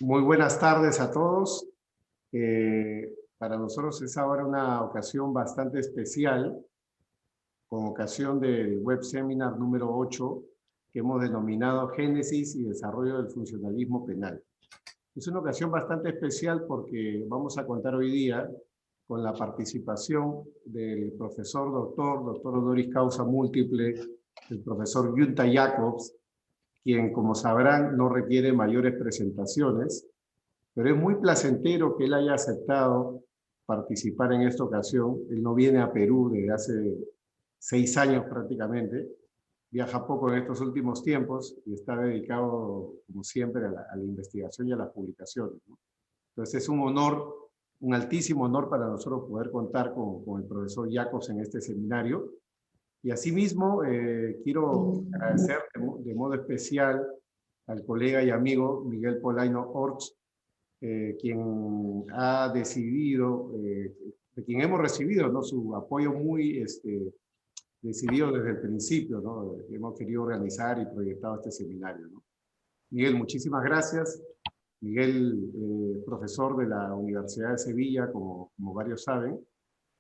Muy buenas tardes a todos. Para nosotros es ahora una ocasión bastante especial, con ocasión del web seminar número 8, que hemos denominado Génesis y Desarrollo del Funcionalismo Penal. Es una ocasión bastante especial porque vamos a contar hoy día con la participación del profesor doctor honoris causa múltiple, el profesor Jutta Jacobs, quien, como sabrán, no requiere mayores presentaciones, pero es muy placentero que él haya aceptado participar en esta ocasión. Él no viene a Perú desde hace 6 años prácticamente, viaja poco en estos últimos tiempos y está dedicado, como siempre, a la investigación y a las publicaciones, ¿no? Entonces es un honor, un altísimo honor para nosotros poder contar con el profesor Jacobs en este seminario. Y asimismo, quiero agradecer de modo especial al colega y amigo Miguel Polaino Orts, quien ha decidido, de quien hemos recibido, ¿no?, su apoyo muy decidido desde el principio, ¿no? Hemos querido organizar y proyectado este seminario, ¿no? Miguel, muchísimas gracias. Miguel, profesor de la Universidad de Sevilla, como varios saben,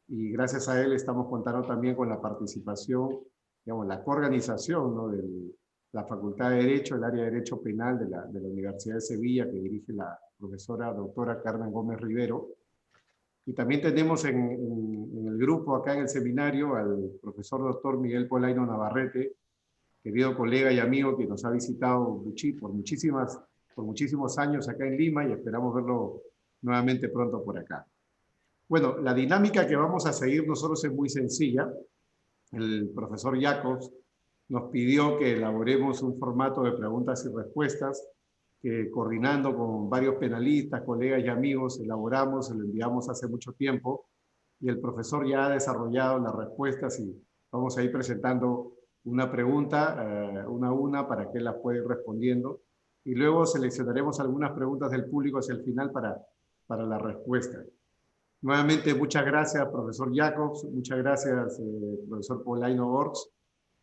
y gracias a él estamos contando también con la participación, digamos, la coorganización, ¿no?, de la Facultad de Derecho, el área de Derecho Penal de la Universidad de Sevilla, que dirige la profesora doctora Carmen Gómez Rivero. Y también tenemos en el grupo, acá en el seminario, al profesor doctor Miguel Polaino Navarrete, querido colega y amigo que nos ha visitado por muchísimos años acá en Lima, y esperamos verlo nuevamente pronto por acá. Bueno, la dinámica que vamos a seguir nosotros es muy sencilla. El profesor Jacobs nos pidió que elaboremos un formato de preguntas y respuestas que, coordinando con varios penalistas, colegas y amigos, elaboramos, se lo enviamos hace mucho tiempo, y el profesor ya ha desarrollado las respuestas y vamos a ir presentando una pregunta, una a una, para que él las pueda ir respondiendo, y luego seleccionaremos algunas preguntas del público hacia el final para la respuesta. Nuevamente, muchas gracias, profesor Jacobs, muchas gracias, profesor Polaino Orts,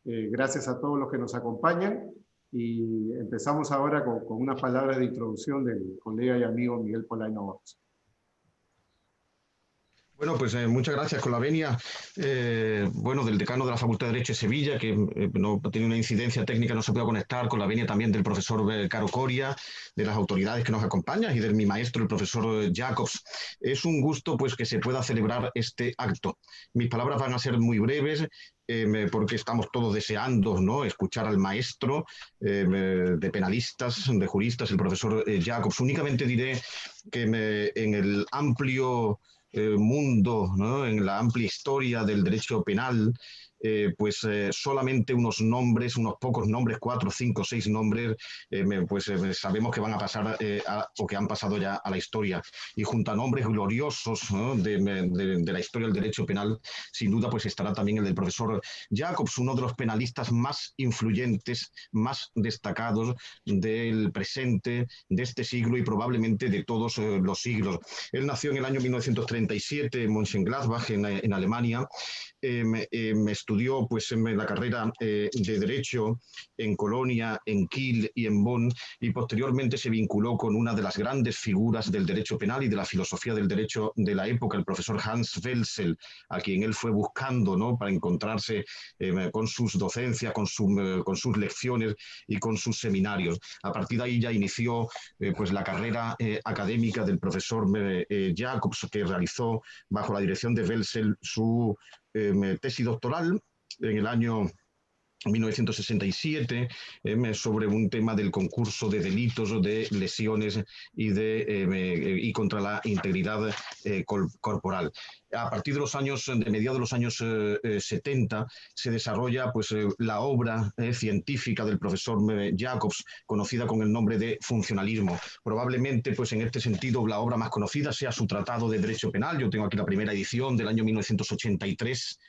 gracias a todos los que nos acompañan, y empezamos ahora con unas palabras de introducción del colega y amigo Miguel Polaino Orts. Bueno, pues muchas gracias con la venia, bueno, del decano de la Facultad de Derecho de Sevilla, que no tiene una incidencia técnica, no se puede conectar, con la venia también del profesor Caro Coria, de las autoridades que nos acompañan y de mi maestro, el profesor Jacobs. Es un gusto, pues, que se pueda celebrar este acto. Mis palabras van a ser muy breves, porque estamos todos deseando, ¿no?, escuchar al maestro de penalistas, de juristas, el profesor Jacobs. Únicamente diré que en el amplio mundo, ¿no?, en la amplia historia del derecho penal, solamente unos nombres, unos pocos nombres, 4, 5, 6 nombres, sabemos que van a pasar o que han pasado ya a la historia. Y junto a nombres gloriosos, ¿no?, de la historia del derecho penal, sin duda pues estará también el del profesor Jacobs, uno de los penalistas más influyentes, más destacados del presente, de este siglo y probablemente de todos los siglos. Él nació en el año 1937 en Mönchengladbach, en Alemania. Estudió pues en la carrera de Derecho en Colonia, en Kiel y en Bonn, y posteriormente se vinculó con una de las grandes figuras del derecho penal y de la filosofía del derecho de la época, el profesor Hans Welsel, a quien él fue buscando, ¿no?, para encontrarse con sus docencias, con sus lecciones y con sus seminarios. A partir de ahí ya inició pues la carrera académica del profesor Jacobs, que realizó bajo la dirección de Welsel su tesis doctoral en el año 1967 sobre un tema del concurso de delitos, de lesiones y contra la integridad corporal. A partir de mediados de los años 70 se desarrolla pues la obra científica del profesor Jacobs, conocida con el nombre de funcionalismo. Probablemente pues en este sentido la obra más conocida sea su tratado de derecho penal. Yo tengo aquí la primera edición del año 1983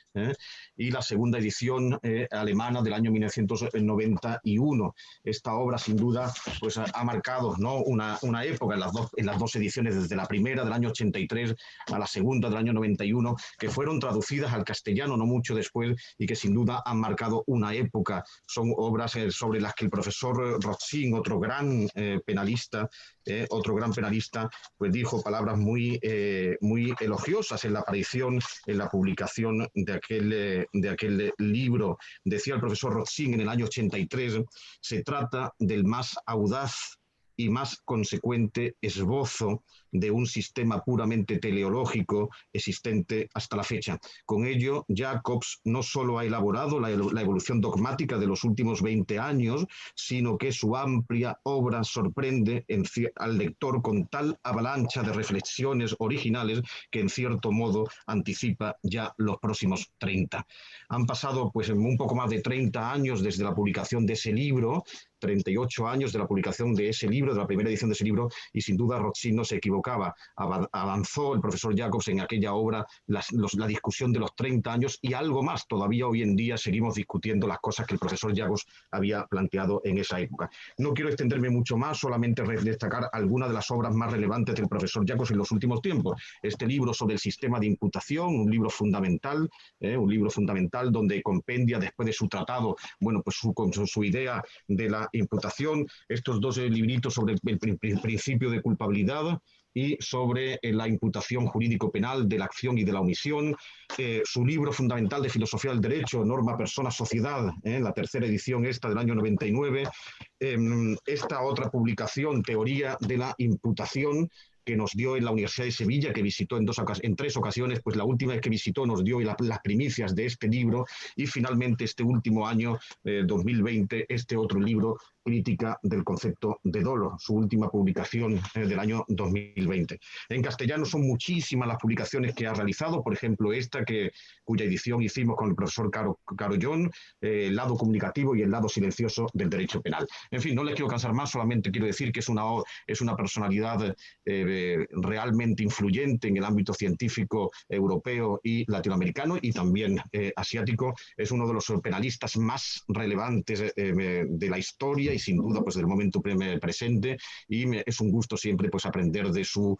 y la segunda edición alemana del año 1991. Esta obra sin duda pues ha marcado, ¿no?, una época en las dos ediciones, desde la primera del año 83 a la segunda del año 91. 81, que fueron traducidas al castellano no mucho después y que sin duda han marcado una época. Son obras sobre las que el profesor Rothschild, otro gran penalista, pues dijo palabras muy elogiosas en la aparición, en la publicación de aquel libro. Decía el profesor Rothschild en el año 83, se trata del más audaz y más consecuente esbozo de un sistema puramente teleológico existente hasta la fecha. Con ello, Jacobs no solo ha elaborado la evolución dogmática de los últimos 20 años, sino que su amplia obra sorprende al lector con tal avalancha de reflexiones originales que en cierto modo anticipa ya los próximos 30. Han pasado pues un poco más de 30 años desde la publicación de ese libro, 38 años de la publicación de ese libro, de la primera edición de ese libro, y sin duda Rothschild no se equivocaba. Avanzó el profesor Jacobs en aquella obra la discusión de los 30 años y algo más. Todavía hoy en día seguimos discutiendo las cosas que el profesor Jacobs había planteado en esa época. No quiero extenderme mucho más, solamente destacar algunas de las obras más relevantes del profesor Jacobs en los últimos tiempos. Este libro sobre el sistema de imputación, un libro fundamental donde compendia después de su tratado, bueno, pues su idea de la imputación, estos dos libritos sobre el principio de culpabilidad y sobre la imputación jurídico-penal de la acción y de la omisión, su libro fundamental de filosofía del derecho, Norma, Persona, Sociedad, la tercera edición esta del año 99, esta otra publicación, Teoría de la imputación, que nos dio en la Universidad de Sevilla, que visitó en 3 ocasiones, pues la última vez que visitó nos dio las primicias de este libro, y finalmente este último año, 2020, este otro libro, Crítica del concepto de dolo, su última publicación del año 2020. En castellano son muchísimas las publicaciones que ha realizado, por ejemplo esta, cuya edición hicimos con el profesor Caro John, el lado comunicativo y el lado silencioso del derecho penal. En fin, no les quiero cansar más, solamente quiero decir que es una personalidad realmente influyente en el ámbito científico europeo y latinoamericano y también asiático. Es uno de los penalistas más relevantes de la historia y sin duda pues del momento presente, y es un gusto siempre pues aprender de su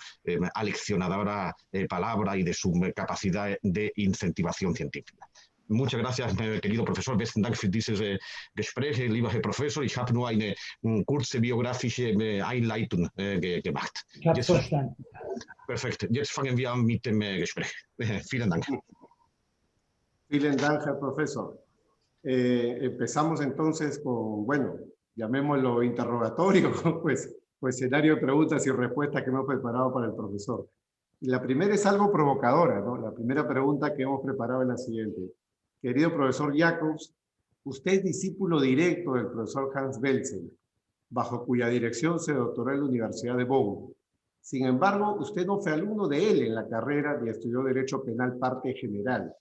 aleccionadora palabra y de su capacidad de incentivación científica. Muchas gracias, querido profesor. Besten Dank für dieses Gespräch, lieber Herr Professor. Ich habe nur eine kurze biografische Einleitung gemacht. Ich habe verstanden. Perfekt. Jetzt fangen wir an mit dem Gespräch. Vielen Dank. Vielen Dank, Herr Professor. Empezamos entonces con, bueno, llamémoslo interrogatorio, pues escenario de preguntas y respuestas que hemos preparado para el profesor. Y la primera es algo provocadora, ¿no? La primera pregunta que hemos preparado es la siguiente. Querido profesor Jacobs, usted es discípulo directo del profesor Hans Belzel, bajo cuya dirección se doctoró en la Universidad de Bonn. Sin embargo, usted no fue alumno de él en la carrera ni estudió Derecho Penal Parte General.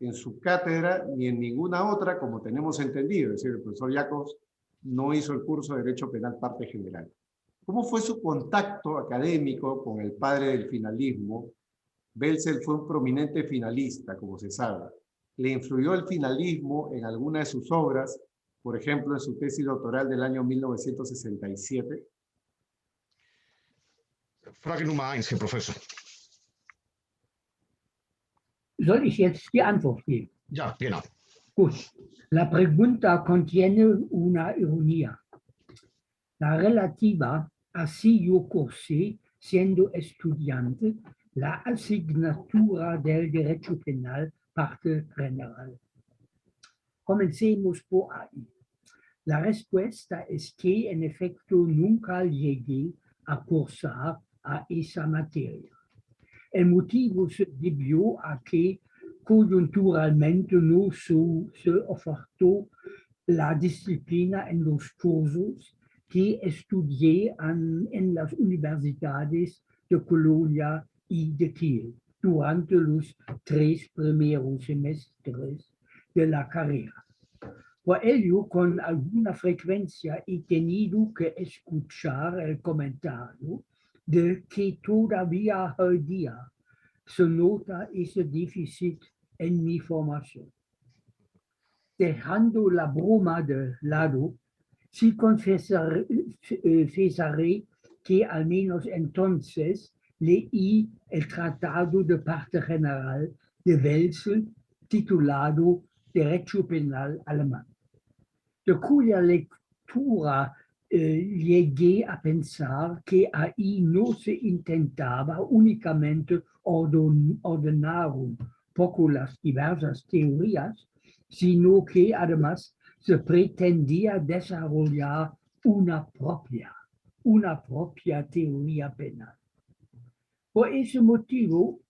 En su cátedra ni en ninguna otra, como tenemos entendido, es decir, el profesor Jacobs no hizo el curso de Derecho Penal Parte General. ¿Cómo fue su contacto académico con el padre del finalismo? Belzel fue un prominente finalista, como se sabe. ¿Le influyó el finalismo en alguna de sus obras, por ejemplo, en su tesis doctoral del año 1967? Frage Nummer 1, Herr Professor. Soll ich jetzt die Antwort geben? Ja, genau. Gut. La pregunta contiene una ironía. La relativa a si yo cursé, siendo estudiante, la asignatura del derecho penal parte general. Comencemos por ahí. La respuesta es que, en efecto, nunca llegué a cursar a esa materia. El motivo se debió a que coyunturalmente no se ofertó la disciplina en los cursos que estudié en las universidades de Colonia y de Kiel durante los 3 primeros semestres de la carrera. Por ello, con alguna frecuencia he tenido que escuchar el comentario de que todavía hoy día se nota ese déficit en mi formación. Dejando la broma de lado, sí confesaré que al menos entonces leí el Tratado de Parte General de Welzel titulado Derecho Penal Alemán, de cuya lectura llegué a pensar que ahí no se intentaba únicamente ordenar un poco las diversas teorías, sino que además se pretendía desarrollar una propia teoría penal. Por ese motivo,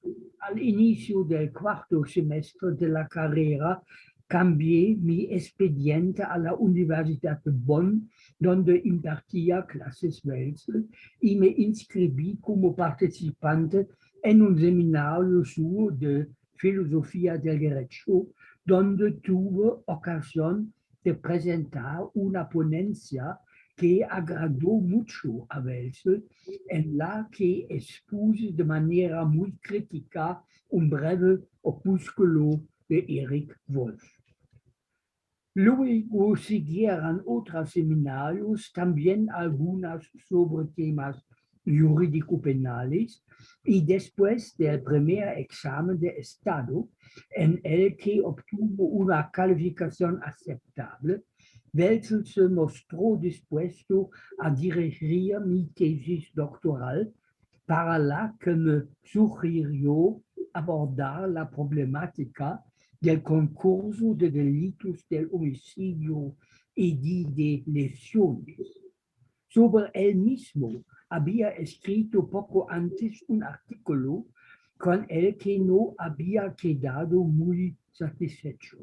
al inicio del cuarto semestre de la carrera, cambié mi expediente a la Universidad de Bonn, donde impartía clases Welzel, y me inscribí como participante en un seminario suyo de filosofía del derecho, donde tuve ocasión de presentar una ponencia que agradó mucho a Welzel, en la que expuse de manera muy crítica un breve opúsculo de Erich Wolff. Luego siguieron otros seminarios, también algunas sobre temas jurídico-penales, y después del primer examen de Estado, en el que obtuvo una calificación aceptable, Welzel se mostró dispuesto a dirigir mi tesis doctoral, para la que me sugirió abordar la problemática del concurso de delitos del homicidio y de lesiones. Sobre él mismo había escrito poco antes un artículo con el que no había quedado muy satisfecho.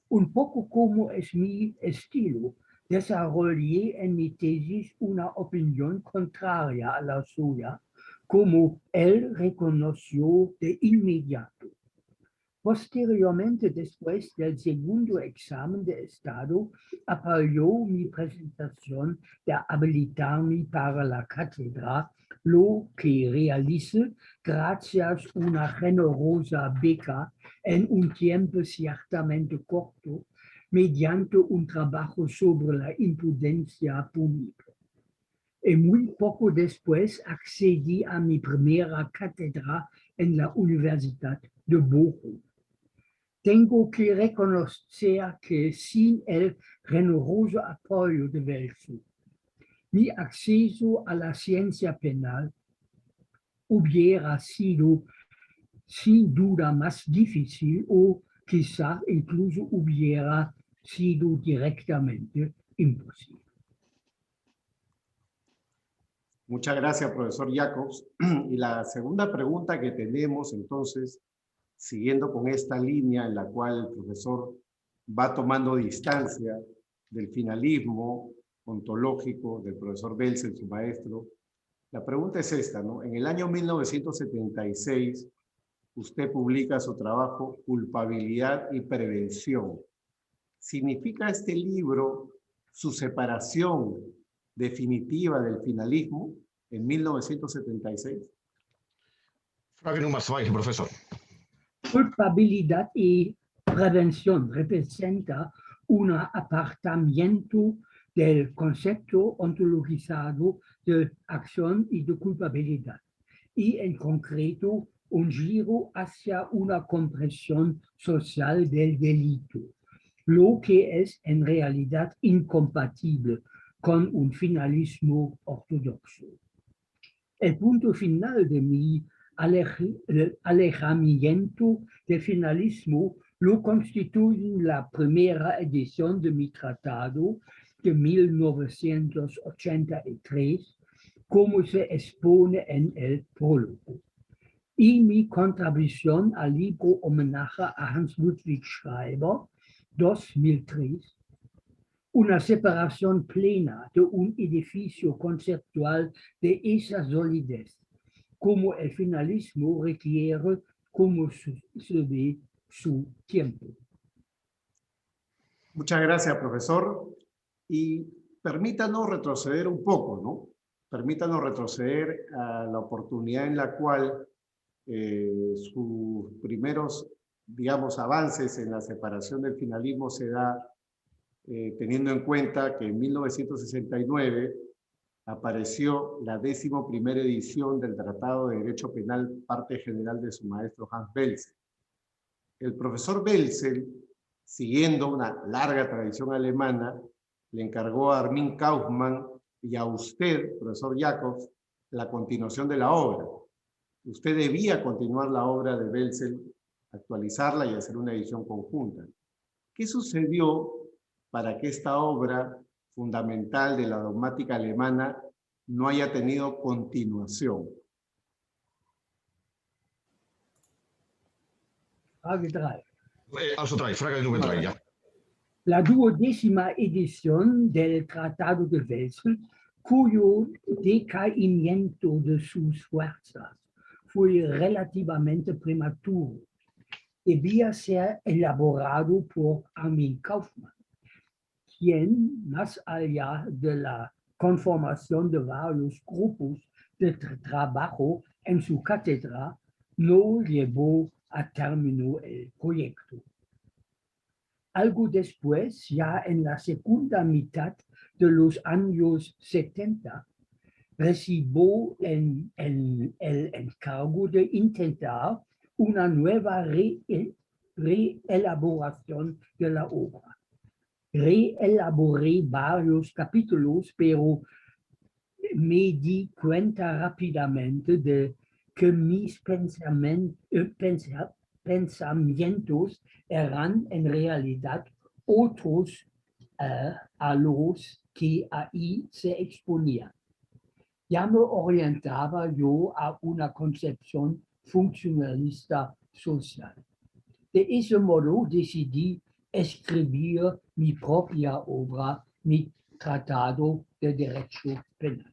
Un poco como es mi estilo, desarrollé en mi tesis una opinión contraria a la suya, como él reconoció de inmediato. Posteriormente, después del segundo examen de Estado, apoyó mi presentación de habilitarme para la cátedra, lo que realicé gracias a una generosa beca en un tiempo ciertamente corto, mediante un trabajo sobre la imprudencia punible. Y muy poco después accedí a mi primera cátedra en la Universidad de Bochum. Tengo que reconocer que sin el generoso apoyo de Welzel, mi acceso a la ciencia penal hubiera sido sin duda más difícil o quizás incluso hubiera sido directamente imposible. Muchas gracias, profesor Jacobs. Y la segunda pregunta que tenemos, entonces, siguiendo con esta línea en la cual el profesor va tomando distancia del finalismo ontológico del profesor Welzel, su maestro, la pregunta es esta, ¿no? En el año 1976, usted publica su trabajo Culpabilidad y Prevención. ¿Significa este libro su separación definitiva del finalismo en 1976? Frage Nummer 2, profesor. Culpabilidad y prevención representa un apartamiento del concepto ontologizado de acción y de culpabilidad, y en concreto un giro hacia una comprensión social del delito, lo que es en realidad incompatible con un finalismo ortodoxo. El punto final de mi alejamiento del finalismo lo constituye la primera edición de mi tratado de 1983, como se expone en el prólogo, y mi contribución al libro Homenaje a Hans Ludwig Schreiber, 2003, una separación plena de un edificio conceptual de esa solidez, como el finalismo requiere, como se ve su tiempo. Muchas gracias, profesor. Y permítanos retroceder un poco, ¿no? Permítanos retroceder a la oportunidad en la cual sus primeros, digamos, avances en la separación del finalismo se da teniendo en cuenta que en 1969 apareció la 11ª edición del Tratado de Derecho Penal, parte general de su maestro Hans Belzel. El profesor Belzel, siguiendo una larga tradición alemana, le encargó a Armin Kaufmann y a usted, profesor Jacobs, la continuación de la obra. Usted debía continuar la obra de Belzel, actualizarla y hacer una edición conjunta. ¿Qué sucedió para que esta obra fundamental de la dogmática alemana no haya tenido continuación? Frage 3. Also 3, Frage Nummer 3, ja. La 12ª edición del Tratado de Wesel, cuyo decaimiento de sus fuerzas fue relativamente prematuro, debía ser elaborado por Armin Kaufmann, quien, más allá de la conformación de varios grupos de trabajo en su cátedra, no llevó a término el proyecto. Algo después, ya en la segunda mitad de los años 70, recibió el encargo de intentar una nueva reelaboración de la obra. Reelaboré varios capítulos, pero me di cuenta rápidamente de que mis pensamientos eran en realidad otros a los que ahí se exponían. Ya me orientaba yo a una concepción funcionalista social. De ese modo decidí escribir mi propia obra, mi Tratado de Derecho Penal.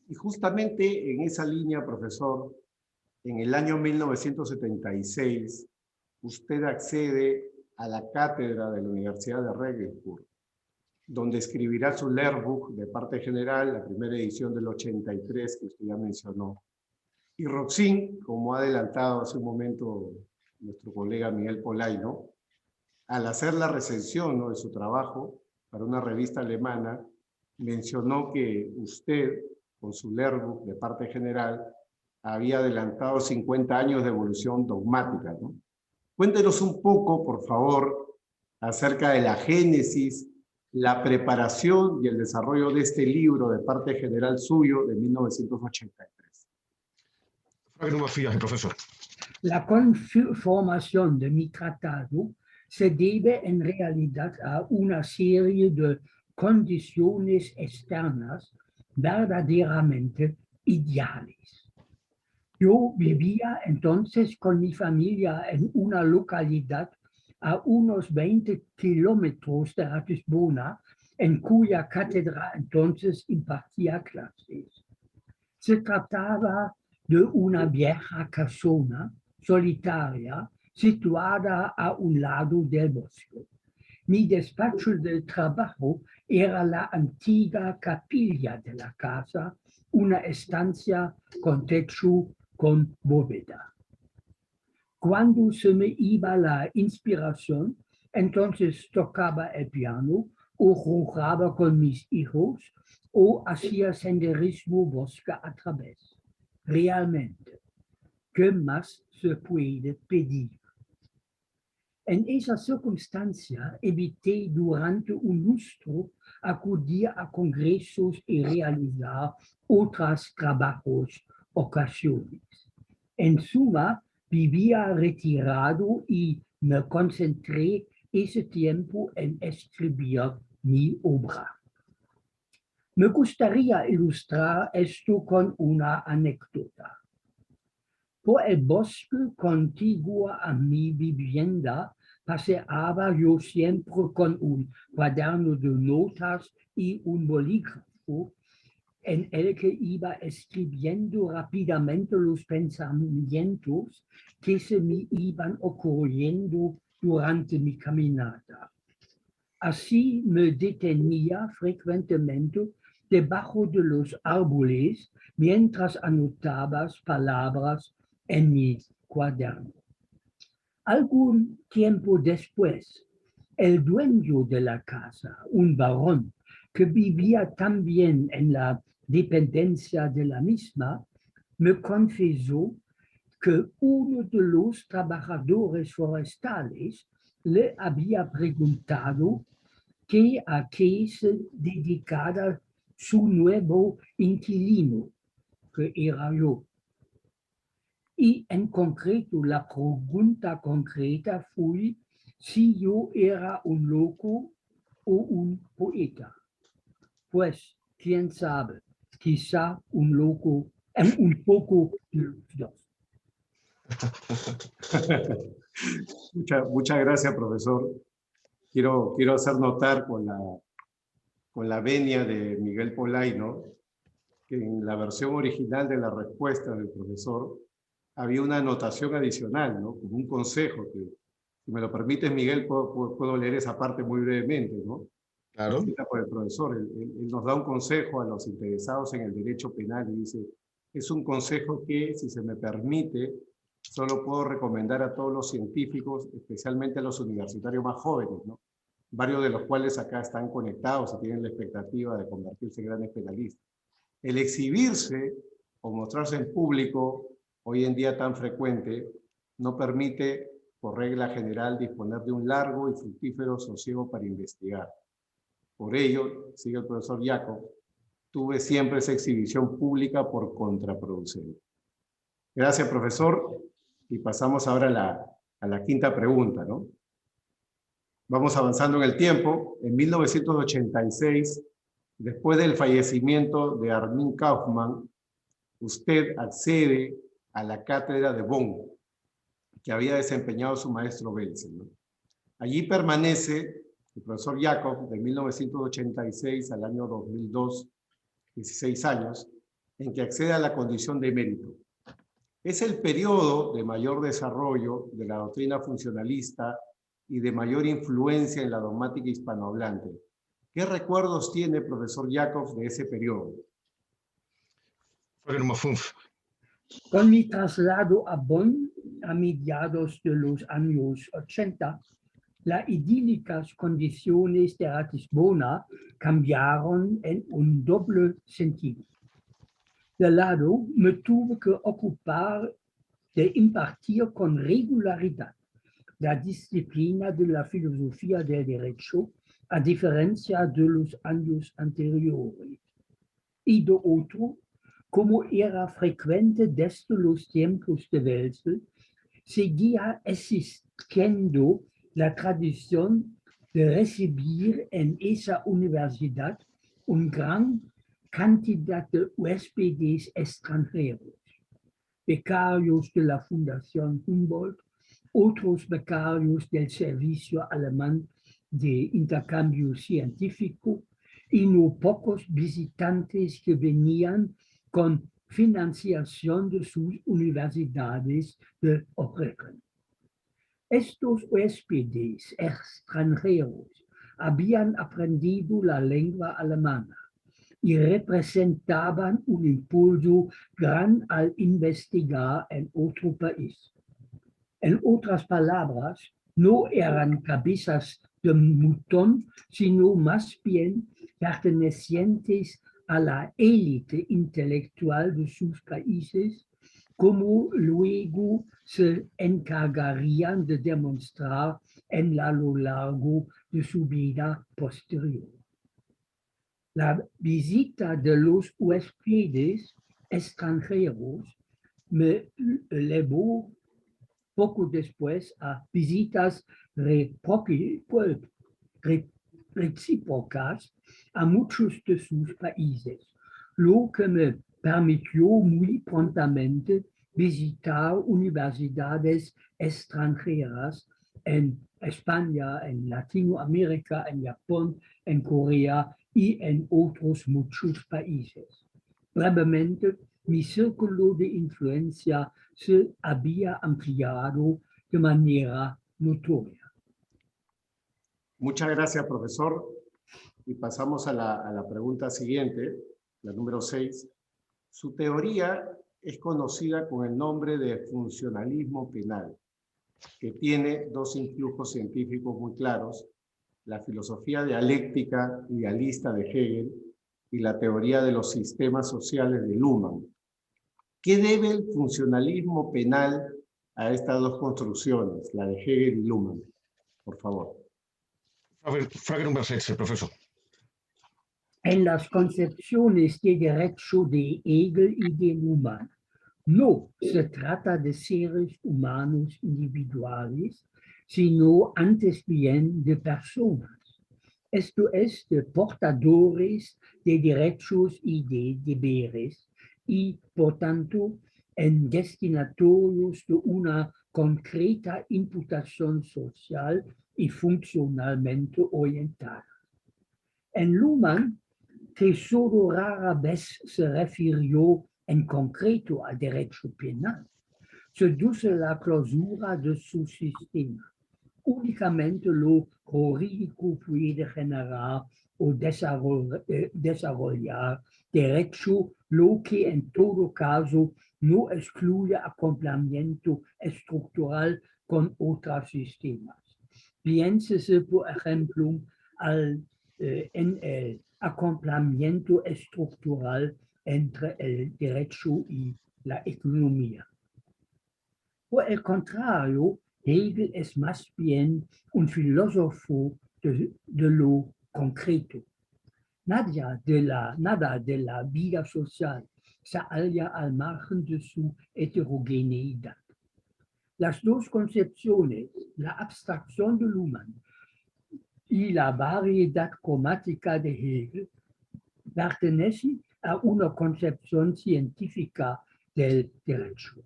Y justamente en esa línea, profesor, en el año 1976, usted accede a la cátedra de la Universidad de Regensburg, donde escribirá su Lehrbuch de parte general, la primera edición del 83 que usted ya mencionó. Y Roxin, como ha adelantado hace un momento nuestro colega Miguel Polaino, al hacer la recensión, ¿no?, de su trabajo para una revista alemana, mencionó que usted, con su Lehrbuch de parte general, había adelantado 50 años de evolución dogmática, ¿no? Cuéntenos un poco, por favor, acerca de la génesis, la preparación y el desarrollo de este libro de parte general suyo de 1983. Frage Nummer 4, profesor. La conformación de mi tratado se debe en realidad a una serie de condiciones externas verdaderamente ideales. Yo vivía entonces con mi familia en una localidad a unos 20 kilómetros de Ratisbona, en cuya cátedra entonces impartía clases. Se trataba de una vieja casona solitaria situada a un lado del bosque. Mi despacho de trabajo era la antigua capilla de la casa, una estancia con techo con bóveda. Cuando se me iba la inspiración, entonces tocaba el piano o jugaba con mis hijos o hacía senderismo bosque a través. Realmente, ¿qué más se puede pedir? En esa circunstancia evité durante un lustro acudir a congresos y realizar otros trabajos ocasiones. En suma, vivía retirado y me concentré ese tiempo en escribir mi obra. Me gustaría ilustrar esto con una anécdota. Por el bosque contiguo a mi vivienda paseaba yo siempre con un cuaderno de notas y un bolígrafo en el que iba escribiendo rápidamente los pensamientos que se me iban ocurriendo durante mi caminata. Así me detenía frecuentemente debajo de los árboles mientras anotaba palabras en mi cuaderno. Algún tiempo después, el dueño de la casa, un varón, que vivía también en la dependencia de la misma, me confesó que uno de los trabajadores forestales le había preguntado a qué se dedicaba su nuevo inquilino, que era yo. Y en concreto, la pregunta concreta fue si yo era un loco o un poeta. Pues, quién sabe, quizá un loco, un poco de los dos. Muchas gracias, profesor. Quiero hacer notar con la venia de Miguel Polaino que en la versión original de la respuesta del profesor había una anotación adicional, ¿no? Como un consejo que, si me lo permites, Miguel, puedo leer esa parte muy brevemente, ¿no? Claro. Escrita por el profesor. Él nos da un consejo a los interesados en el derecho penal y dice, es un consejo que, si se me permite, solo puedo recomendar a todos los científicos, especialmente a los universitarios más jóvenes, ¿no? Varios de los cuales acá están conectados y tienen la expectativa de convertirse en grandes penalistas. El exhibirse o mostrarse en público, hoy en día tan frecuente, no permite, por regla general, disponer de un largo y fructífero sosiego para investigar. Por ello, sigue el profesor Jacob, tuve siempre esa exhibición pública por contraproducente. Gracias, profesor. Y pasamos ahora a la quinta pregunta, ¿no? Vamos avanzando en el tiempo. En 1986, después del fallecimiento de Armin Kaufmann, usted accede a la cátedra de Bonn, que había desempeñado su maestro Belsen, ¿no? Allí permanece el profesor Jacob de 1986 al año 2002, 16 años, en que accede a la condición de emérito. Es el periodo de mayor desarrollo de la doctrina funcionalista y de mayor influencia en la dogmática hispanohablante. ¿Qué recuerdos tiene, profesor Jacob, de ese periodo? Frage Nummer 5. Con mi traslado a Bonn a mediados de los años 80, las idílicas condiciones de Ratisbona cambiaron en un doble sentido. De lado, me tuve que ocupar de impartir con regularidad la disciplina de la filosofía del derecho, a diferencia de los años anteriores. Y de otro, como era frecuente desde los tiempos de Welsel, seguía existiendo la tradición de recibir en esa universidad una gran cantidad de huéspedes extranjeros, becarios de la Fundación Humboldt, otros becarios del Servicio Alemán de Intercambio Científico y no pocos visitantes que venían con financiación de sus universidades de origen. Estos huéspedes extranjeros habían aprendido la lengua alemana y representaban un impulso gran al investigar en otro país. En otras palabras, no eran cabezas de mutón, sino más bien pertenecientes a la élite intelectual de sus países, como luego se encargarían de demostrar a lo largo de su vida posterior. La visita de los huéspedes extranjeros me llevó poco después a visitas recíprocas a muchos de sus países, lo que me permitió muy prontamente visitar universidades extranjeras en España, en Latinoamérica, en Japón, en Corea y en otros muchos países. Brevemente, mi círculo de influencia se había ampliado de manera notoria. Muchas gracias, profesor. Y pasamos a la pregunta siguiente, la número 6. Su teoría es conocida con el nombre de funcionalismo penal, que tiene dos influjos científicos muy claros, la filosofía dialéctica idealista de Hegel y la teoría de los sistemas sociales de Luhmann. ¿Qué debe el funcionalismo penal a estas dos construcciones, la de Hegel y Luhmann? Por favor. Frage Nummer 6, profesor. En las concepciones de derecho de Hegel y de Luhmann, no se trata de seres humanos individuales, sino antes bien de personas. Esto es, de portadores de derechos y de deberes, y por tanto en destinatorios de una concreta imputación social y funcionalmente orientada. En Luhmann, que solo rara vez se refirió en concreto al derecho penal, seduce la clausura de su sistema. Únicamente lo jurídico puede generar o desarrollar derecho, lo que en todo caso no excluye acoplamiento estructural con otros sistemas. Piénsese, por ejemplo, en el acoplamiento estructural entre el derecho y la economía. Por el contrario, Hegel es más bien un filósofo de lo concreto. Nada de la vida social se halla al margen de su heterogeneidad. Las dos concepciones, la abstracción de Luhmann y la variedad cromática de Hegel, pertenecen a una concepción científica del derecho.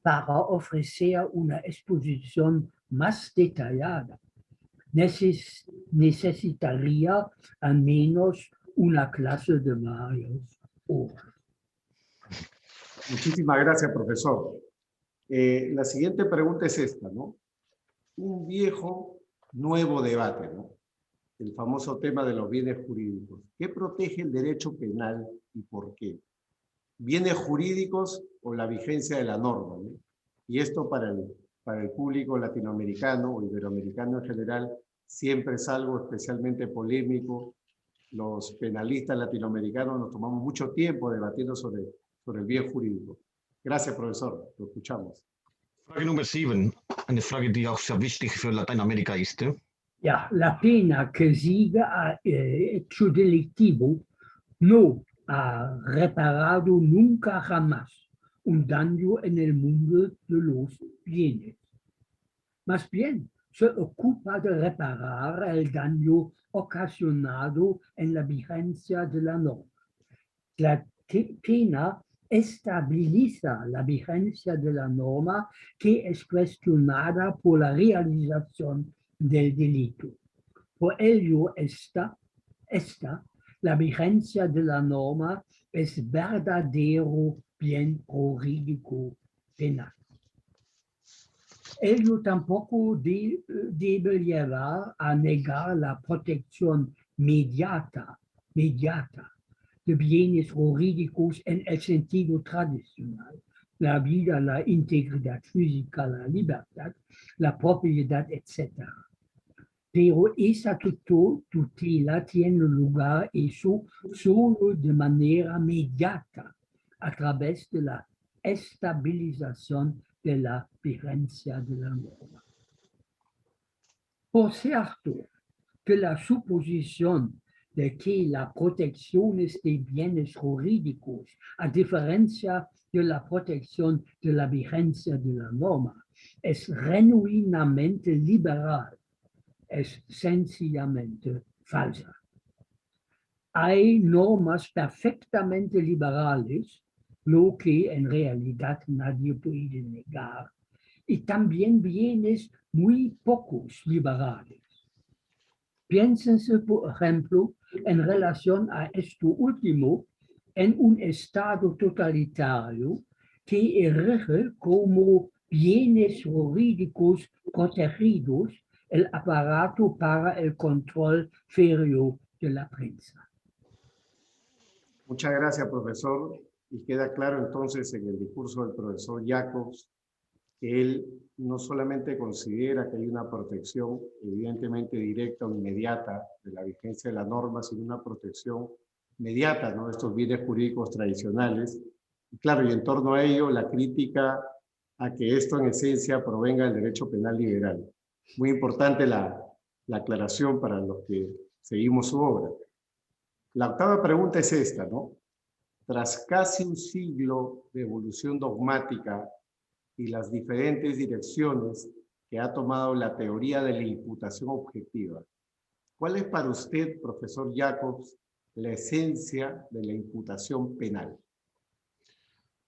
Para ofrecer una exposición más detallada, necesitaría al menos una clase de varias horas. Muchísimas gracias, profesor. La siguiente pregunta es esta, ¿no? Un viejo, nuevo debate, ¿no? El famoso tema de los bienes jurídicos. ¿Qué protege el derecho penal y por qué? ¿Bienes jurídicos o la vigencia de la norma, ¿no? Y esto para el público latinoamericano o iberoamericano en general siempre es algo especialmente polémico. Los penalistas latinoamericanos nos tomamos mucho tiempo debatiendo sobre el bien jurídico. Gracias, profesor. Lo escuchamos. Frage Nummer 7, eine Frage, die auch sehr wichtig für Lateinamerika ist. Ja, la pena que sigue a hecho delictivo no ha reparado nunca jamás un daño en el mundo de los bienes. Más bien, se ocupa de reparar el daño ocasionado en la vigencia de la norma. La pena estabiliza la vigencia de la norma que es cuestionada por la realización del delito. Por ello, la vigencia de la norma es verdadero bien jurídico penal. Ello tampoco debe llevar a negar la protección mediata de bienes jurídicos en el sentido tradicional: la vida, la integridad física, la libertad, la propiedad, etc. Pero esa tutela tiene lugar solo de manera mediata, a través de la estabilización de la vigencia de la norma. Por cierto, que la suposición de que la protección de bienes jurídicos, a diferencia de la protección de la vigencia de la norma, es genuinamente liberal, es sencillamente falsa. Hay normas perfectamente liberales, lo que en realidad nadie puede negar, y también bienes muy pocos liberales. Piénsense, por ejemplo, en relación a esto último, en un Estado totalitario que erige como bienes jurídicos protegidos el aparato para el control férreo de la prensa. Muchas gracias, profesor. Y queda claro entonces en el discurso del profesor Jacobs que él no solamente considera que hay una protección evidentemente directa o inmediata de la vigencia de la norma, sino una protección inmediata, ¿no?, de estos bienes jurídicos tradicionales. Y claro, y en torno a ello, la crítica a que esto en esencia provenga del derecho penal liberal. Muy importante la aclaración para los que seguimos su obra. La octava pregunta es esta, ¿no? Tras casi un siglo de evolución dogmática y las diferentes direcciones que ha tomado la teoría de la imputación objetiva, ¿cuál es para usted, profesor Jacobs, la esencia de la imputación penal?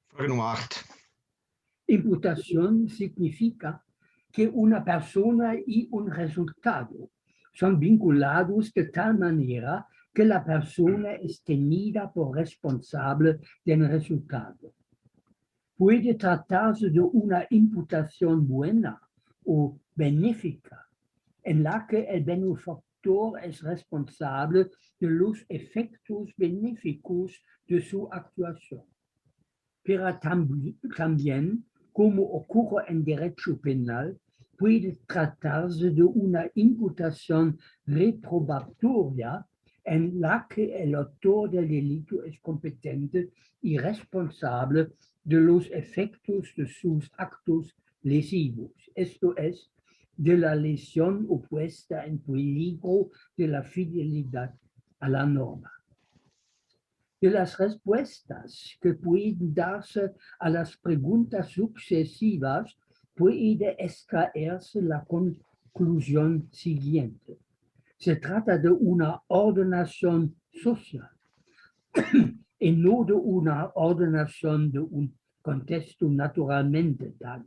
Frage Nummer 8. Imputación significa que una persona y un resultado son vinculados de tal manera que la persona es tenida por responsable del resultado. Puede tratarse de una imputación buena o benéfica, en la que el benefactor es responsable de los efectos benéficos de su actuación. Pero también, como ocurre en derecho penal, puede tratarse de una imputación reprobatoria en la que el autor del delito es competente y responsable de los efectos de sus actos lesivos, esto es, de la lesión o puesta en peligro de la fidelidad a la norma. De las respuestas que pueden darse a las preguntas sucesivas puede extraerse la conclusión siguiente. Se trata de una ordenación social y no de una ordenación de un contexto naturalmente dado.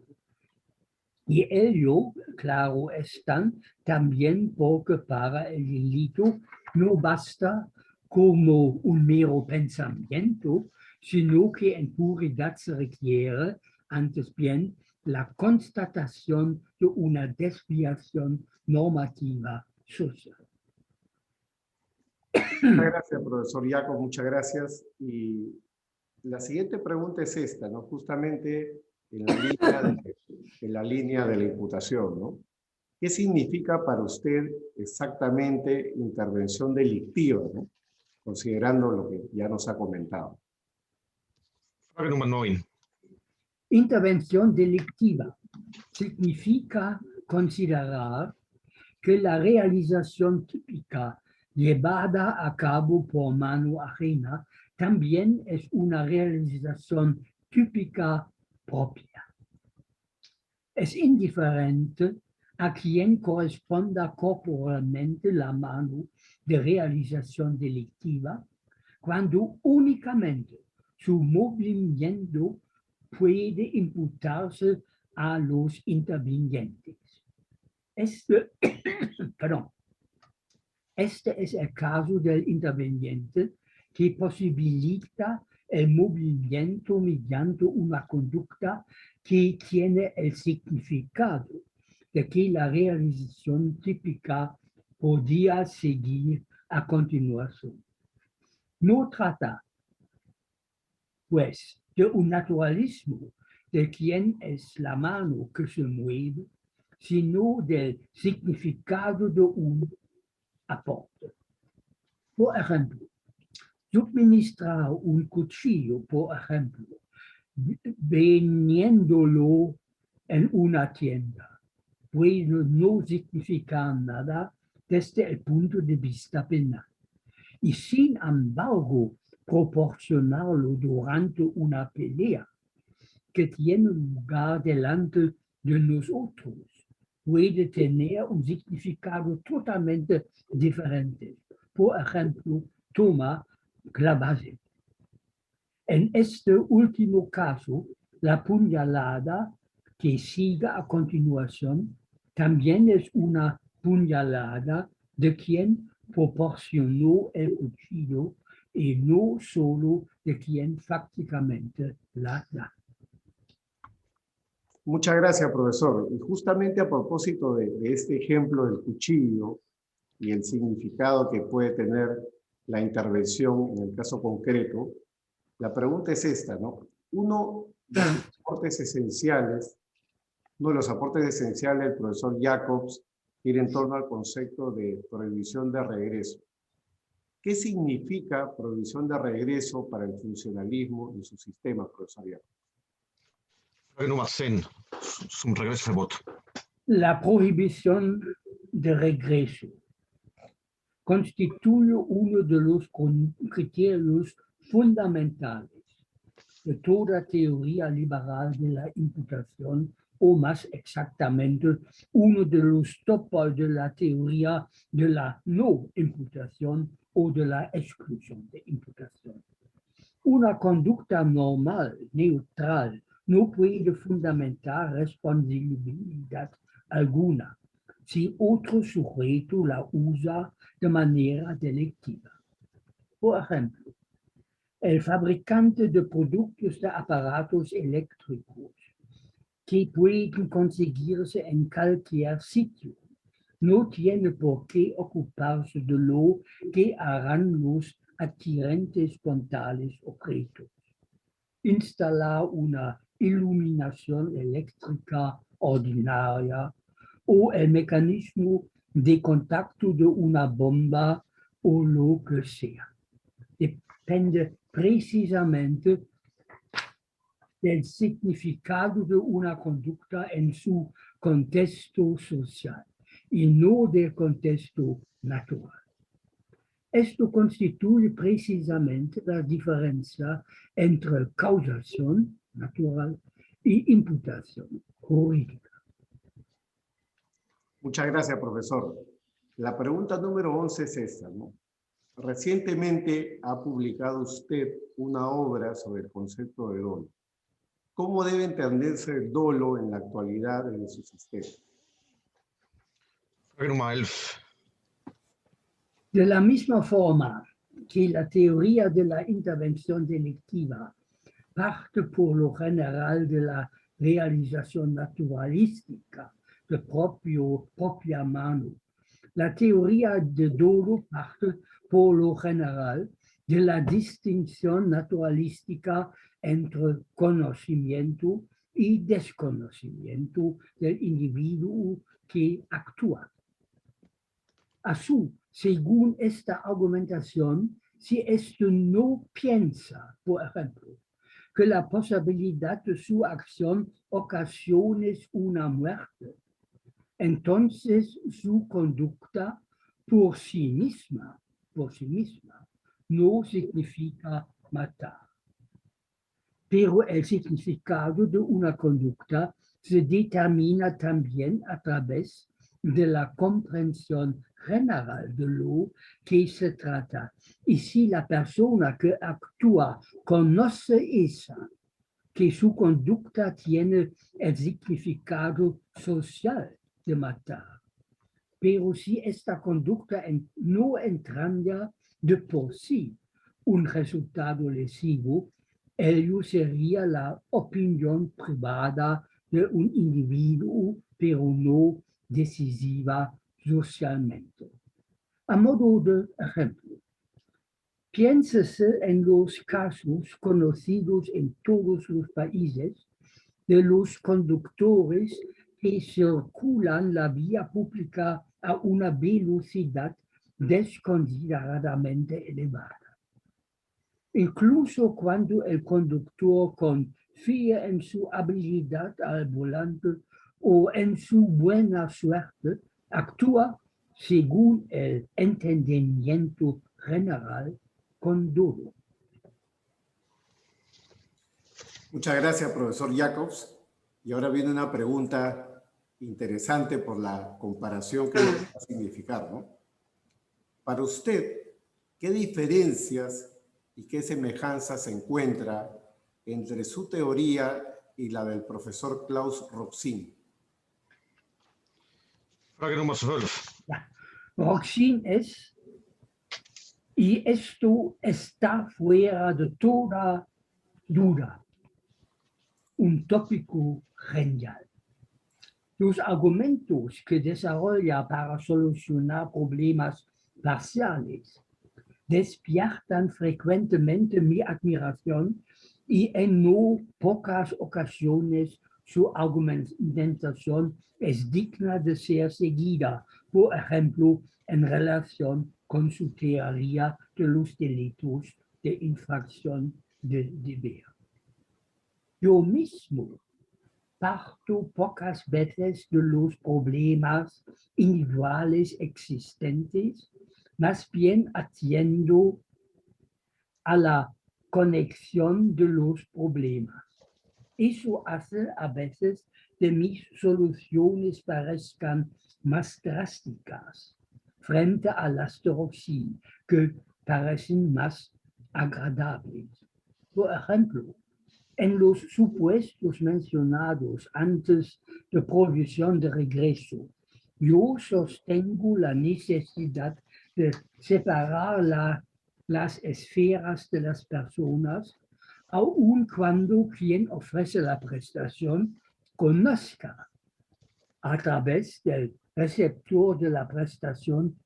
Y ello, claro está, también porque para el delito no basta como un mero pensamiento, sino que en puridad se requiere, antes bien, la constatación de una desviación normativa social. Muchas gracias, profesor Jacob, muchas gracias. Y la siguiente pregunta es esta, ¿no? Justamente en la línea de la imputación, ¿no? ¿Qué significa para usted exactamente intervención delictiva, ¿no?, considerando lo que ya nos ha comentado? Frage Nummer 9. Intervención delictiva significa considerar que la realización típica llevada a cabo por mano ajena también es una realización típica propia. Es indiferente a quien corresponda corporalmente la mano de realización delictiva, cuando únicamente su movimiento puede imputarse a los intervinientes. Este es el caso del interviniente que posibilita el movimiento mediante una conducta que tiene el significado de que la realización típica podía seguir a continuación. No trata, pues, de un naturalismo de quien es la mano que se mueve, sino del significado de un aporte. Por ejemplo, suministrar un cuchillo, por ejemplo, vendiéndolo en una tienda, puede no significar nada desde el punto de vista penal. Y sin embargo, proporcionarlo durante una pelea que tiene lugar delante de nosotros puede tener un significado totalmente diferente. Por ejemplo, toma la base. En este último caso, la puñalada que sigue a continuación también es una puñalada de quien proporcionó el cuchillo y no solo de quien fácticamente la da. Muchas gracias, profesor. Y justamente a propósito de este ejemplo del cuchillo y el significado que puede tener la intervención en el caso concreto, la pregunta es esta, ¿no? Uno de los aportes esenciales Uno de los aportes esenciales del profesor Jacobs gira en torno al concepto de prohibición de regreso. ¿Qué significa prohibición de regreso para el funcionalismo en su sistema, profesor Jacobs? Nummer 10, zum Regressverbot. La prohibición de regreso constituye uno de los criterios fundamentales de toda teoría liberal de la imputación, o más exactamente, uno de los topos de la teoría de la no imputación o de la exclusión de imputación. Una conducta normal, neutral, no puede fundamentar responsabilidad alguna si otro sujeto la usa de manera delictiva. Por ejemplo, el fabricante de productos de aparatos eléctricos que pueden conseguirse en cualquier sitio no tiene por qué ocuparse de lo que harán los adquirentes con tales objetos. Instalar una iluminación eléctrica ordinaria o el mecanismo de contacto de una bomba o lo que sea. Depende precisamente del significado de una conducta en su contexto social y no del contexto natural. Esto constituye precisamente la diferencia entre causación natural y imputación jurídica. Muchas gracias, profesor. La pregunta número 11 es esta, ¿no? Recientemente ha publicado usted una obra sobre el concepto de dolo. ¿Cómo debe entenderse el dolo en la actualidad en su sistema? Nummer 11. De la misma forma que la teoría de la intervención delictiva parte por lo general de la realización naturalística de propia mano, la teoría de dolo parte por lo general de la distinción naturalística entre conocimiento y desconocimiento del individuo que actúa. Según esta argumentación, si éste no piensa, por ejemplo, que la posibilidad de su acción ocasione una muerte, entonces su conducta por sí misma no significa matar. Pero el significado de una conducta se determina también a través de la comprensión general de lo que se trata. Y si la persona que actúa conoce que su conducta tiene el significado social de matar, pero si esta conducta no entraña de por sí un resultado lesivo, ello sería la opinión privada de un individuo, pero no decisiva socialmente. A modo de ejemplo, piénsese en los casos conocidos en todos los países de los conductores que circulan la vía pública a una velocidad desconsideradamente elevada. Incluso cuando el conductor confía en su habilidad al volante o en su buena suerte, actúa según el entendimiento general con dolo. Muchas gracias, profesor Jacobs. Y ahora viene una pregunta interesante por la comparación que va a significar, ¿no? Para usted, ¿qué diferencias y qué semejanzas se encuentra entre su teoría y la del profesor Klaus Roxin? Frage Nummer 12. Roxin es, y esto está fuera de toda duda, un tópico genial. Los argumentos que desarrolla para solucionar problemas parciales despiertan frecuentemente mi admiración y en no pocas ocasiones su argumentación es digna de ser seguida, por ejemplo, en relación con su teoría de los delitos de infracción de deber. Yo mismo parto pocas veces de los problemas individuales existentes, más bien atiendo a la conexión de los problemas. Eso hace a veces de mis soluciones parezcan más drásticas frente a las de Roxy, que parecen más agradables. Por ejemplo, en los supuestos mencionados antes de provisión de regreso, yo sostengo la necesidad de separar las esferas de las personas, aun cuando quien ofrece la prestación conozca a través del receptor de la prestación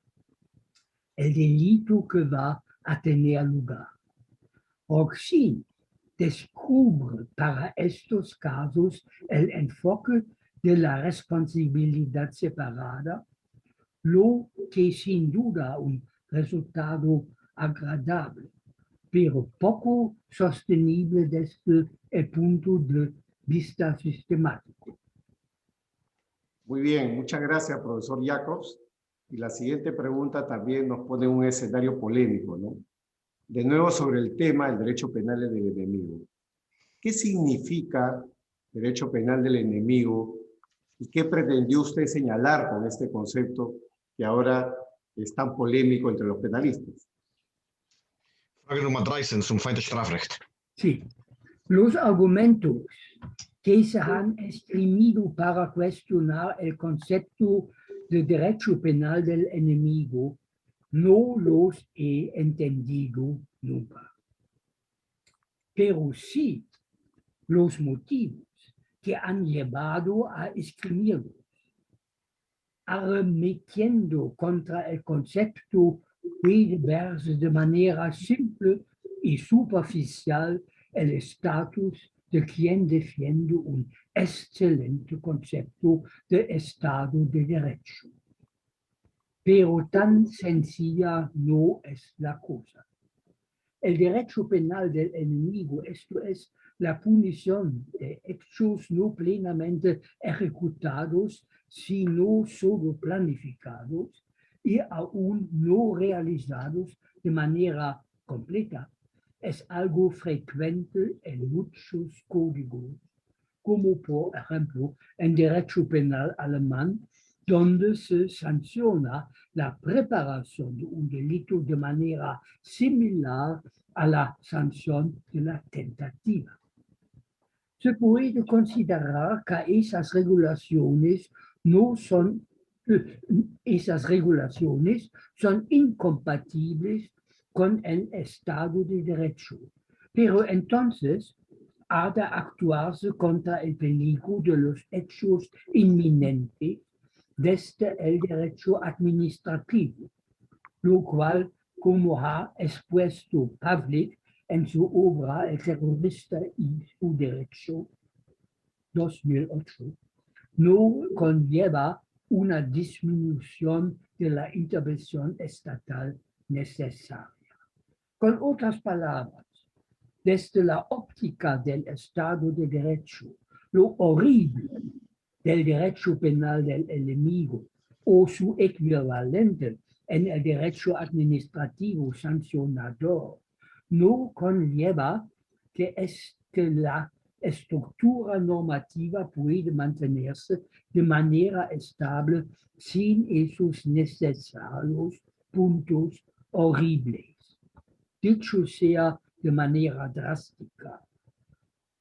el delito que va a tener lugar. Roxy descubre para estos casos el enfoque de la responsabilidad separada, lo que sin duda un resultado agradable, pero poco sostenible desde el punto de vista sistemático. Muy bien, muchas gracias, profesor Jacobs. Y la siguiente pregunta también nos pone un escenario polémico, ¿no? De nuevo sobre el tema del derecho penal del enemigo. ¿Qué significa derecho penal del enemigo y qué pretendió usted señalar con este concepto que ahora es tan polémico entre los penalistas? Frage Nummer 13 zum Feindesstrafrecht. Sí, los argumentos que se han esgrimido para cuestionar el concepto de derecho penal del enemigo no los he entendido nunca. Pero sí los motivos que han llevado a escribirlos, arremetiendo contra el concepto puede verse de manera simple y superficial el estatus de quien defiende un excelente concepto de Estado de Derecho. Pero tan sencilla no es la cosa. El derecho penal del enemigo, esto es, la punición de hechos no plenamente ejecutados, sino solo planificados y aún no realizados de manera completa, es algo frecuente en muchos códigos, como por ejemplo en derecho penal alemán, donde se sanciona la preparación de un delito de manera similar a la sanción de la tentativa. Se puede considerar que esas regulaciones son incompatibles con el Estado de Derecho, pero entonces ha de actuarse contra el peligro de los hechos inminentes desde el derecho administrativo, lo cual, como ha expuesto Pavlik en su obra El terrorista y su derecho, 2008, no conlleva una disminución de la intervención estatal necesaria. Con otras palabras, desde la óptica del Estado de Derecho, lo horrible del derecho penal del enemigo o su equivalente en el derecho administrativo sancionador no conlleva que la estructura normativa puede mantenerse de manera estable sin esos necesarios puntos horribles. Dicho sea de manera drástica,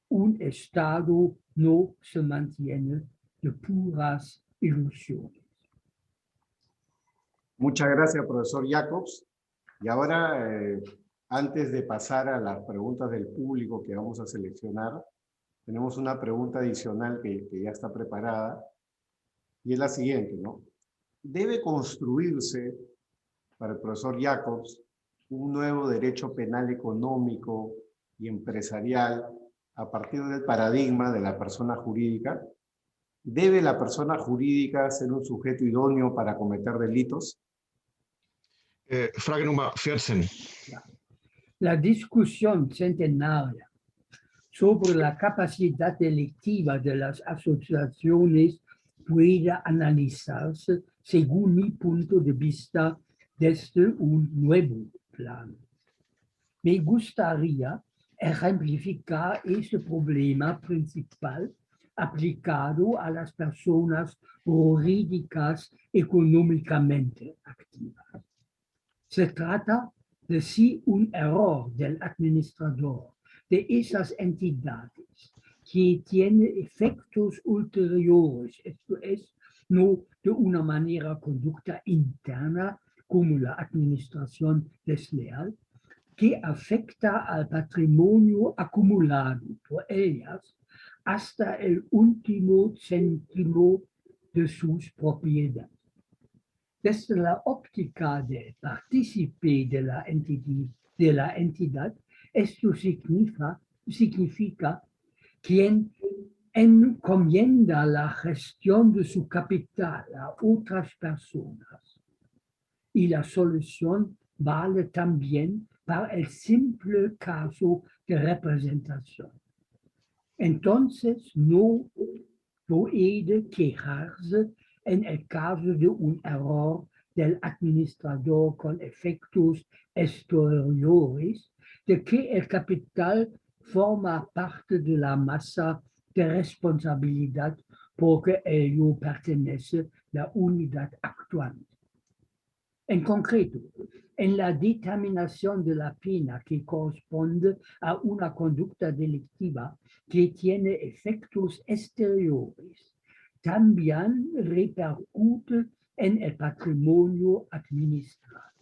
un Estado no se mantiene de puras ilusiones. Muchas gracias, profesor Jacobs. Y ahora, antes de pasar a las preguntas del público que vamos a seleccionar, tenemos una pregunta adicional que ya está preparada, y es la siguiente, ¿no? ¿Debe construirse, para el profesor Jacobs, un nuevo derecho penal económico y empresarial a partir del paradigma de la persona jurídica. ¿Debe la persona jurídica ser un sujeto idóneo para cometer delitos? Frage Nummer 14. La discusión centenaria sobre la capacidad delictiva de las asociaciones puede analizarse, según mi punto de vista, desde un nuevo plano. Me gustaría ejemplificar ese problema principal aplicado a las personas jurídicas económicamente activas. Se trata de si un error del administrador de esas entidades que tiene efectos ulteriores, esto es, no de una manera conducta interna como la administración desleal, que afecta al patrimonio acumulado por ellas hasta el último céntimo de sus propiedades. Desde la óptica del partícipe de la entidad, esto significa quien encomienda la gestión de su capital a otras personas. Y la solución vale también para el simple caso de representación. Entonces, no puede quejarse en el caso de un error del administrador con efectos exteriores, de que el capital forma parte de la masa de responsabilidad porque ello pertenece a la unidad actuante. En concreto, en la determinación de la pena que corresponde a una conducta delictiva que tiene efectos exteriores, también repercute en el patrimonio administrado.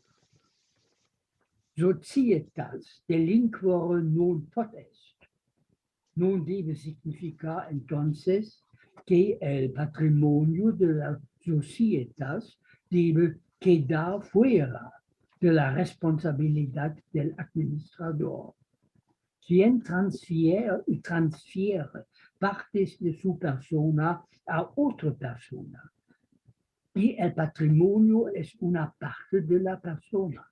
Societas delinquere non potest no debe significar entonces que el patrimonio de las societas debe quedar fuera de la responsabilidad del administrador. Quien transfiere partes de su persona a otra persona. Y el patrimonio es una parte de la persona.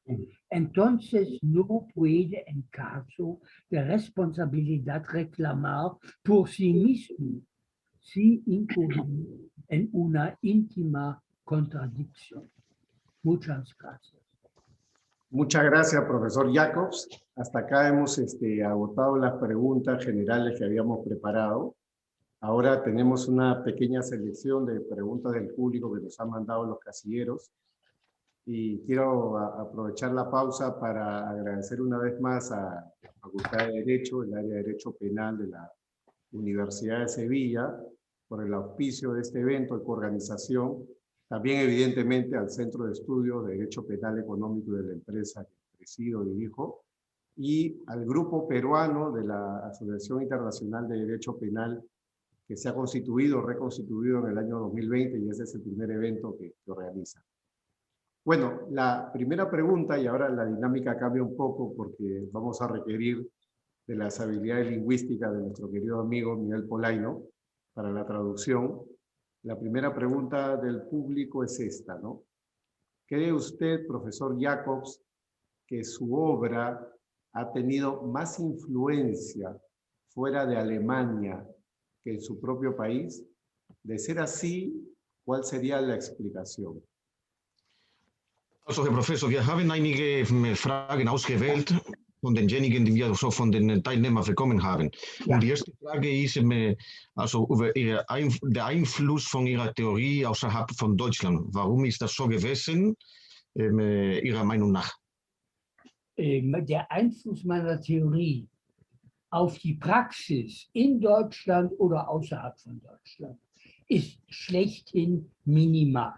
Entonces no puede en caso de responsabilidad reclamar por sí mismo si incurre en una íntima contradicción. Muchas gracias. Muchas gracias, profesor Jacobs. Hasta acá hemos agotado las preguntas generales que habíamos preparado. Ahora tenemos una pequeña selección de preguntas del público que nos han mandado los casilleros. Y quiero aprovechar la pausa para agradecer una vez más a la Facultad de Derecho, el área de Derecho Penal de la Universidad de Sevilla, por el auspicio de este evento y coorganización. También, evidentemente, al Centro de Estudios de Derecho Penal Económico de la empresa que presido y dirijo, y al Grupo Peruano de la Asociación Internacional de Derecho Penal, que se ha reconstituido en el año 2020, y ese es el primer evento que organiza. Bueno, la primera pregunta, y ahora la dinámica cambia un poco porque vamos a requerir de las habilidades lingüísticas de nuestro querido amigo Miguel Polaino para la traducción. La primera pregunta del público es esta, ¿no? ¿Cree usted, profesor Jacobs, que su obra ha tenido más influencia fuera de Alemania que en su propio país? De ser así, ¿cuál sería la explicación? Also, Herr Professor, wir haben einige Fragen ausgewählt von denjenigen, die wir so von den Teilnehmern bekommen haben. Ja. Und die erste Frage ist also über der Einfluss von Ihrer Theorie außerhalb von Deutschland. Warum ist das so gewesen, Ihrer Meinung nach? Der Einfluss meiner Theorie auf die Praxis in Deutschland oder außerhalb von Deutschland ist schlechthin minimal.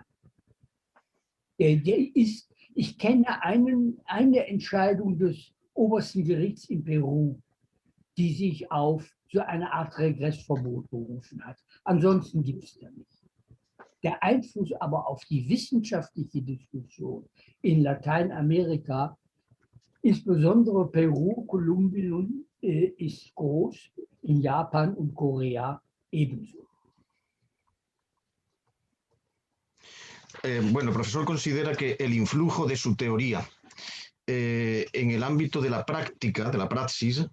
Ich kenne eine Entscheidung des obersten Gerichts in Peru, die sich auf so eine Art Regressverbot berufen hat. Ansonsten gibt es da nicht. Der Einfluss aber auf die wissenschaftliche Diskussion in Lateinamerika, insbesondere Peru, Kolumbien, ist groß. in Japan und Korea ebenso. Bueno, el profesor considera que el influjo de su teoría en el ámbito de la práctica, de la praxis,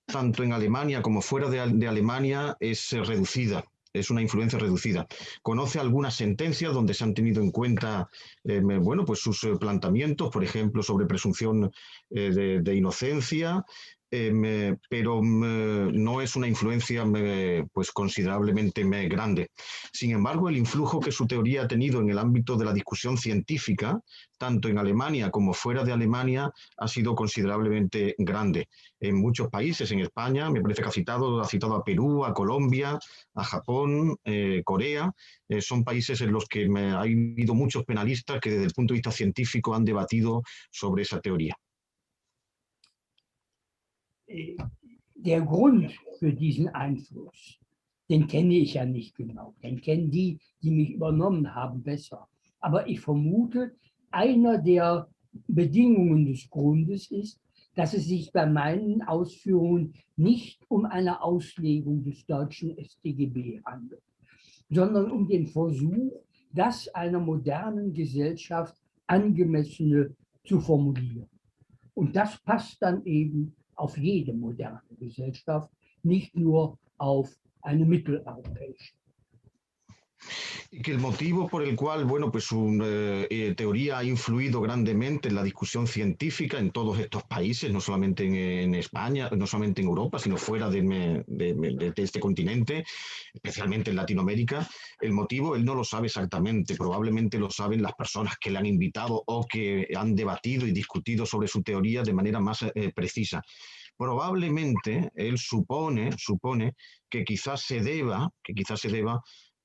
tanto en Alemania como fuera de Alemania, es reducida. Es una influencia reducida. Conoce algunas sentencias donde se han tenido en cuenta bueno, pues sus planteamientos, por ejemplo, sobre presunción de inocencia, pero no es una influencia pues considerablemente grande. Sin embargo, el influjo que su teoría ha tenido en el ámbito de la discusión científica, tanto en Alemania como fuera de Alemania, ha sido considerablemente grande. En muchos países, en España, me parece que ha citado a Perú, a Colombia, a Japón, Corea, son países en los que ha habido muchos penalistas que desde el punto de vista científico han debatido sobre esa teoría. Der Grund für diesen Einfluss, den kenne ich ja nicht genau. Den kennen die, die mich übernommen haben, besser. Aber ich vermute, einer der Bedingungen des Grundes ist, dass es sich bei meinen Ausführungen nicht um eine Auslegung des deutschen StGB handelt, sondern um den Versuch, das einer modernen Gesellschaft angemessene zu formulieren. Und das passt dann eben auf jede moderne Gesellschaft, nicht nur auf eine mitteleuropäische. Y que el motivo por el cual, bueno, pues su teoría ha influido grandemente en la discusión científica en todos estos países, no solamente en España, no solamente en Europa, sino fuera de este continente, especialmente en Latinoamérica, el motivo él no lo sabe exactamente, probablemente lo saben las personas que le han invitado o que han debatido y discutido sobre su teoría de manera más precisa. Probablemente él supone que quizás se deba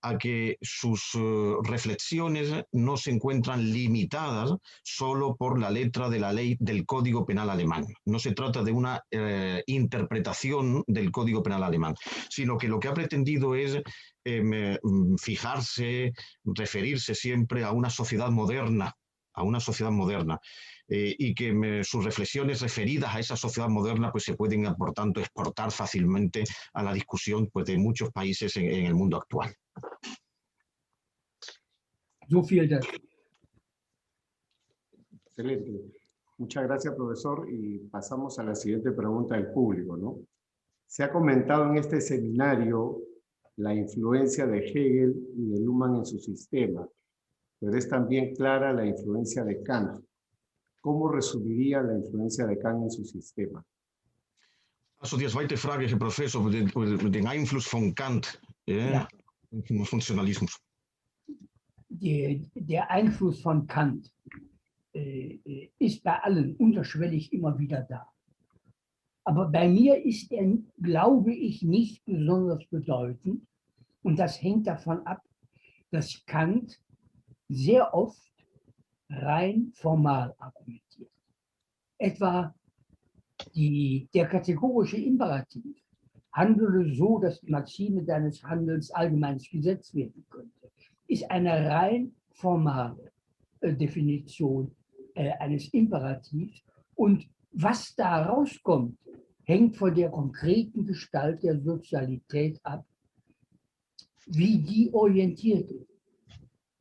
a que sus reflexiones no se encuentran limitadas solo por la letra de la ley del Código Penal alemán. No se trata de una interpretación del Código Penal alemán, sino que lo que ha pretendido es fijarse, referirse siempre a una sociedad moderna, y que sus reflexiones referidas a esa sociedad moderna pues se pueden, por tanto, exportar fácilmente a la discusión pues, de muchos países en el mundo actual. So viel dazu. Excelente. Muchas gracias, profesor. Y pasamos a la siguiente pregunta del público, ¿no? Se ha comentado en este seminario la influencia de Hegel y de Luhmann en su sistema, pero es también clara la influencia de Kant. ¿Cómo resumiría la influencia de Kant en su sistema? Also die zweite Frage, Herr Professor, den Einfluss von Kant im Funktionalismus. Der Einfluss von Kant ist bei allen unterschwellig immer wieder da. Aber bei mir ist er, glaube ich, nicht besonders bedeutend. Und das hängt davon ab, dass Kant sehr oft rein formal argumentiert. Etwa der kategorische Imperativ handele so, dass die Maxime deines Handelns allgemeines Gesetz werden könnte, ist eine rein formale Definition eines Imperativs. Und was da rauskommt, hängt von der konkreten Gestalt der Sozialität ab, wie die orientiert ist.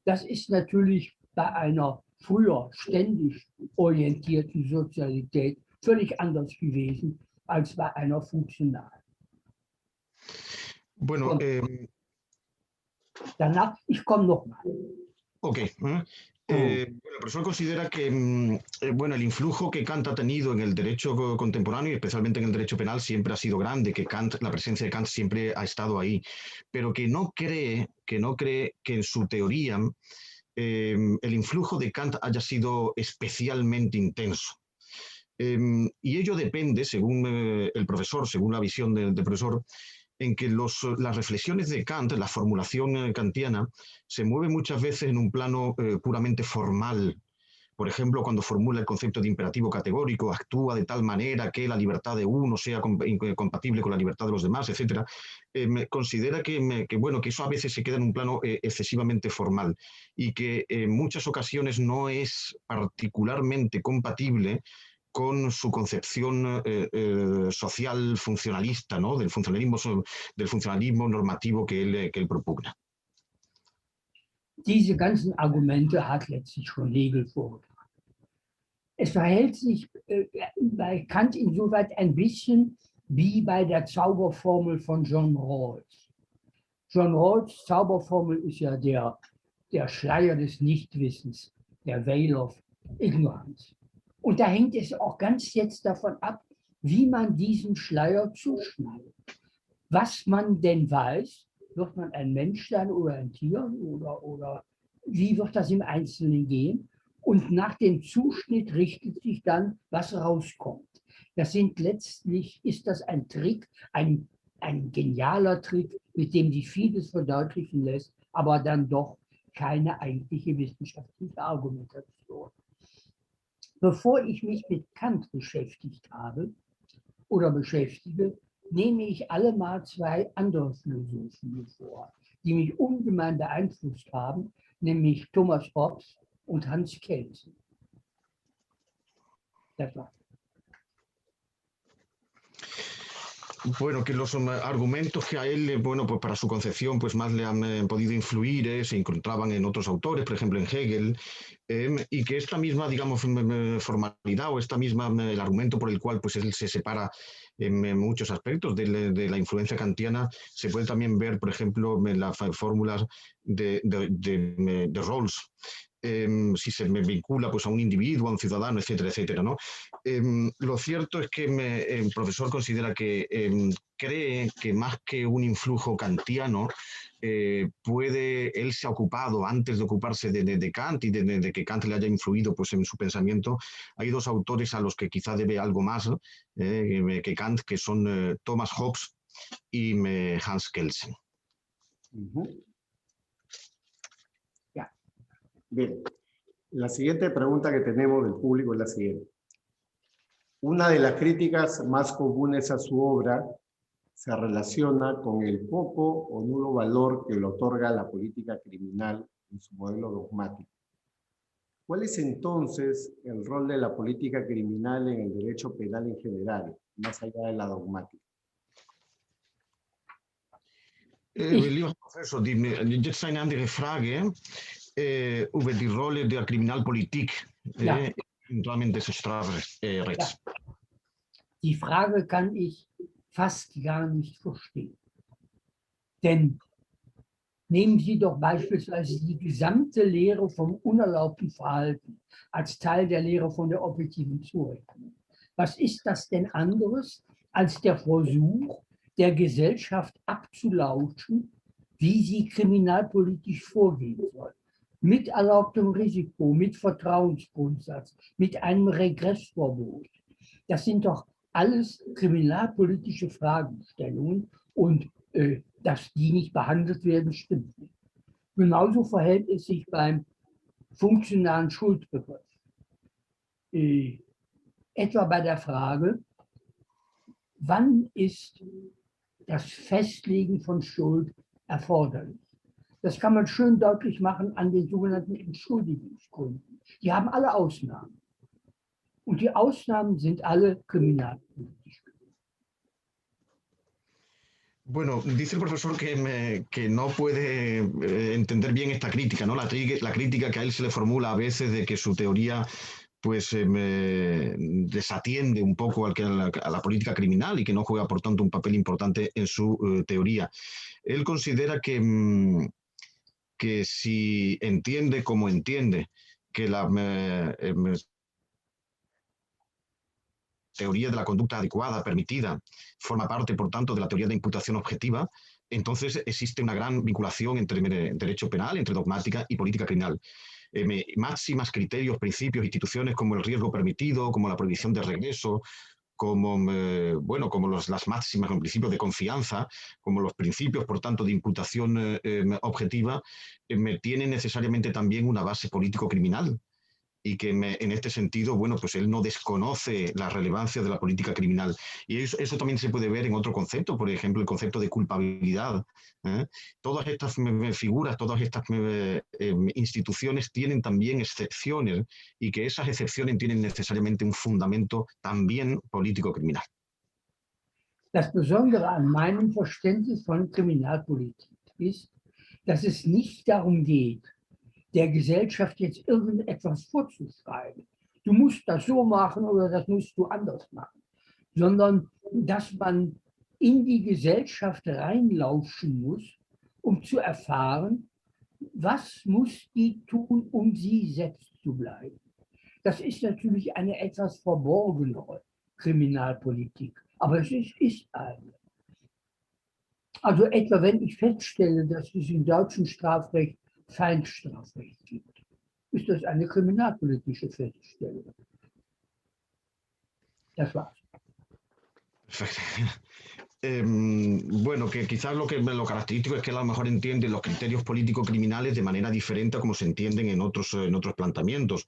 Das ist natürlich bei einer früher ständig orientierten Sozialität völlig anders gewesen als bei einer funktionalen. Bueno, danach, ich komme nochmal. Ok. Bueno, el profesor considera que bueno, el influjo que Kant ha tenido en el derecho contemporáneo y especialmente en el derecho penal siempre ha sido grande, que la presencia de Kant siempre ha estado ahí, pero que no cree que en su teoría el influjo de Kant haya sido especialmente intenso. Y ello depende, según el profesor, según la visión del profesor, en que las reflexiones de Kant, la formulación kantiana, se mueve muchas veces en un plano puramente formal. Por ejemplo, cuando formula el concepto de imperativo categórico, actúa de tal manera que la libertad de uno sea compatible con la libertad de los demás, etc. Considera que, bueno, que eso a veces se queda en un plano excesivamente formal y que en muchas ocasiones no es particularmente compatible con su concepción social funcionalista, ¿no? Del funcionalismo normativo que él propugna. Diese ganzen Argumente hat letztlich schon Hegel vorgebracht. Es verhält sich bei Kant insoweit ein bisschen wie bei der Zauberformel von John Rawls. John Rawls' Zauberformel ist ja der Schleier des Nichtwissens, der Veil of Ignorance. Und da hängt es auch ganz jetzt davon ab, wie man diesen Schleier zuschneidet. Was man denn weiß, wird man ein Mensch sein oder ein Tier oder wie wird das im Einzelnen gehen? Und nach dem Zuschnitt richtet sich dann, was rauskommt. Das sind letztlich, ist das ein Trick, ein genialer Trick, mit dem sich vieles verdeutlichen lässt, aber dann doch keine eigentliche wissenschaftliche Argumentation. Bevor ich mich mit Kant beschäftigt habe oder beschäftige, nehme ich allemal zwei andere Philosophen vor, die mich ungemein beeinflusst haben, nämlich Thomas Hobbes und Hans Kelsen. Das war's. Bueno, que los argumentos que a él, bueno, pues para su concepción, pues más le han podido influir, se encontraban en otros autores, por ejemplo en Hegel, y que esta misma, digamos, formalidad o esta misma, el argumento por el cual pues él se separa en muchos aspectos de la influencia kantiana, se puede también ver, por ejemplo, en las fórmulas de Rawls. Si se me vincula pues, a un individuo, a un ciudadano, etcétera, etcétera, ¿no? Lo cierto es que el profesor considera que cree que más que un influjo kantiano, él se ha ocupado, antes de ocuparse de Kant y de que Kant le haya influido pues, en su pensamiento, hay dos autores a los que quizá debe algo más que Kant, que son Thomas Hobbes y Hans Kelsen. Bien, la siguiente pregunta que tenemos del público es la siguiente. Una de las críticas más comunes a su obra se relaciona con el poco o nulo valor que le otorga la política criminal en su modelo dogmático. ¿Cuál es entonces el rol de la política criminal en el derecho penal en general, más allá de la dogmática? Lieber Professor, jetzt eine andere Frage über die Rolle der Kriminalpolitik im Rahmen des Strafrechts. Die Frage kann ich fast gar nicht verstehen. Denn nehmen Sie doch beispielsweise die gesamte Lehre vom unerlaubten Verhalten als Teil der Lehre von der objektiven Zurechnung. Was ist das denn anderes als der Versuch, der Gesellschaft abzulauschen, wie sie kriminalpolitisch vorgehen soll? Mit erlaubtem Risiko, mit Vertrauensgrundsatz, mit einem Regressverbot. Das sind doch alles kriminalpolitische Fragestellungen und dass die nicht behandelt werden, stimmt nicht. Genauso verhält es sich beim funktionalen Schuldbegriff. Etwa bei der Frage, wann ist das Festlegen von Schuld erforderlich? Das kann man schön deutlich machen an den sogenannten Entschuldigungsgründen. Die haben alle Ausnahmen. Und die Ausnahmen sind alle kriminalpolitisch. Bueno, dice el profesor que no puede entender bien esta crítica, ¿no? La crítica que a él se le formula a veces de que su teoría pues desatiende un poco a la política criminal y que no juega, por tanto, un papel importante en su teoría. Él considera que si entiende como entiende que la teoría de la conducta adecuada, permitida, forma parte, por tanto, de la teoría de imputación objetiva, entonces existe una gran vinculación entre derecho penal, entre dogmática y política criminal. Máximas, criterios, principios, instituciones como el riesgo permitido, como la prohibición de regreso, como las máximas, los principios de confianza, como los principios, por tanto, de imputación objetiva, tienen necesariamente también una base político-criminal. y que en este sentido, bueno, pues él no desconoce la relevancia de la política criminal. Y eso también se puede ver en otro concepto, por ejemplo, el concepto de culpabilidad. Todas estas figuras, todas estas instituciones tienen también excepciones y que esas excepciones tienen necesariamente un fundamento también político-criminal. Das Besondere an meinem Verständnis von Kriminalpolitik ist, dass es nicht darum geht, der Gesellschaft jetzt irgendetwas vorzuschreiben. Du musst das so machen oder das musst du anders machen, sondern dass man in die Gesellschaft reinlauschen muss, um zu erfahren, was muss die tun, um sie selbst zu bleiben. Das ist natürlich eine etwas verborgenere Kriminalpolitik, aber es ist eine. Also etwa wenn ich feststelle, dass es im deutschen Strafrecht Feindstrafrecht gibt, ist das eine kriminalpolitische Feststellung. Das war's. Bueno, que quizás lo característico es que él a lo mejor entiende los criterios político-criminales de manera diferente a como se entienden en otros planteamientos,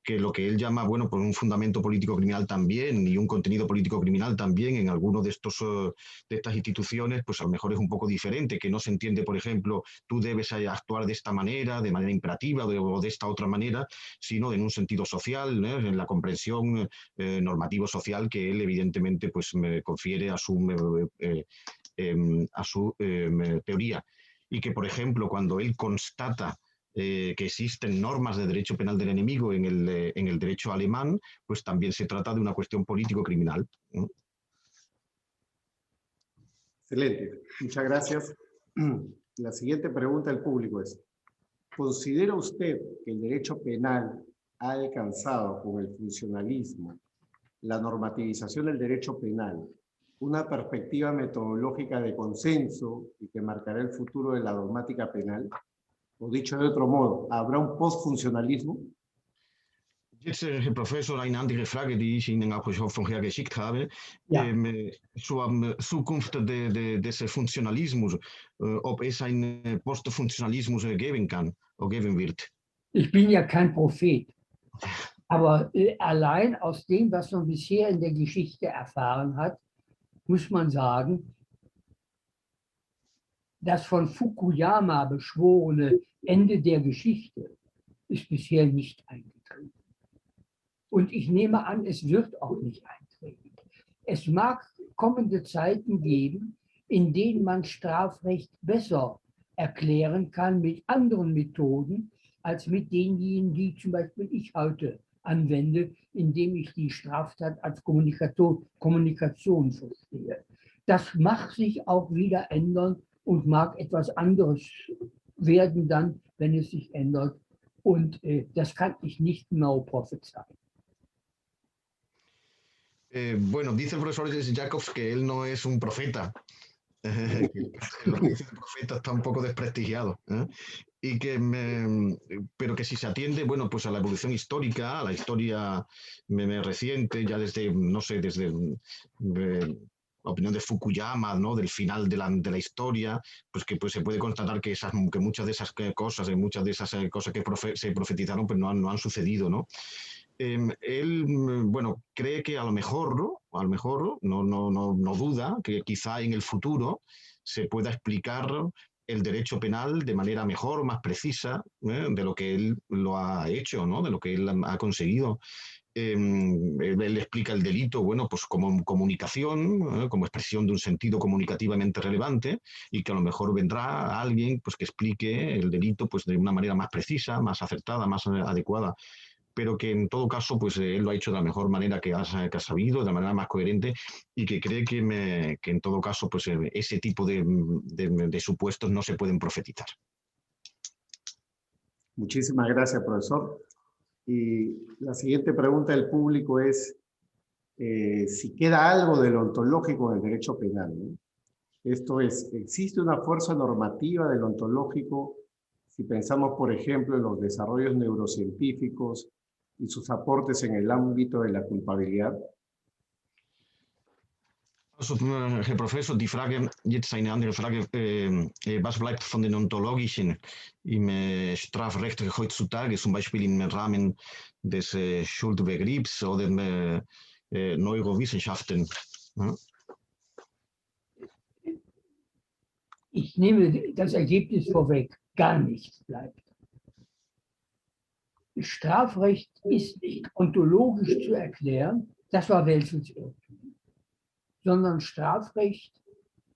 que lo que él llama, bueno, pues un fundamento político-criminal también y un contenido político-criminal también en alguno de estas instituciones, pues a lo mejor es un poco diferente, que no se entiende, por ejemplo, tú debes actuar de esta manera, de manera imperativa o de esta otra manera, sino en un sentido social, en la comprensión normativo-social que él evidentemente pues me confiere a su teoría. Y que, por ejemplo, cuando él constata que existen normas de derecho penal del enemigo en el derecho alemán, pues también se trata de una cuestión político-criminal. Excelente, muchas gracias. La siguiente pregunta del público es, ¿considera usted que el derecho penal ha alcanzado con el funcionalismo, la normativización del derecho penal, una perspectiva metodológica de consenso y que marcará el futuro de la dogmática penal? O dicho de otro modo, ¿habrá un postfuncionalismo? Jetzt, Herr Professor, eine andere Frage, die ich Ihnen auch schon vorher geschickt habe, Ja. zur Zukunft des Funktionalismus, ob es einen Postfunktionalismus geben kann oder geben wird. Ich bin ja kein Prophet, aber allein aus dem, was man bisher in der Geschichte erfahren hat, muss man sagen, das von Fukuyama beschworene Ende der Geschichte ist bisher nicht eingetreten. Und ich nehme an, es wird auch nicht eintreten. Es mag kommende Zeiten geben, in denen man Strafrecht besser erklären kann mit anderen Methoden, als mit denjenigen, die zum Beispiel ich heute anwende, indem ich die Straftat als Kommunikation verstehe. Das mag sich auch wieder ändern und mag etwas anderes werden dann, wenn es sich ändert. Und das kann ich nicht genau prophezeien. Bueno, dice el profesor Jacobs que él no es un profeta. Lo que dice el profeta está un poco desprestigiado. Y pero que si se atiende, bueno, pues a la evolución histórica, a la historia reciente, ya desde, no sé, desde la opinión de Fukuyama, ¿no? Del final de la historia, pues que pues se puede constatar que muchas de esas cosas, que se profetizaron, pues no han sucedido, ¿no? Él, bueno, cree que a lo mejor no duda que quizá en el futuro se pueda explicar el derecho penal de manera mejor, más precisa, de lo que él lo ha hecho, ¿no? De lo que él ha conseguido. Él explica el delito, bueno, pues como comunicación, como expresión de un sentido comunicativamente relevante, y que a lo mejor vendrá alguien pues, que explique el delito pues, de una manera más precisa, más acertada, más adecuada, pero que en todo caso pues, él lo ha hecho de la mejor manera que ha sabido, de la manera más coherente, y que cree que en todo caso pues, ese tipo de supuestos no se pueden profetizar. Muchísimas gracias, profesor. Y la siguiente pregunta del público es si queda algo de lo ontológico en el derecho penal, ¿no? Esto es, ¿existe una fuerza normativa del ontológico si pensamos, por ejemplo, en los desarrollos neurocientíficos y sus aportes en el ámbito de la culpabilidad? Also, Herr Professor, die Frage, jetzt eine andere Frage, was bleibt von den ontologischen im Strafrecht heutzutage, zum Beispiel im Rahmen des Schuldbegriffs oder Neurowissenschaften? Ja? Ich nehme das Ergebnis vorweg, gar nichts bleibt. Strafrecht ist nicht ontologisch zu erklären, das war Welsels Irrtum, sondern Strafrecht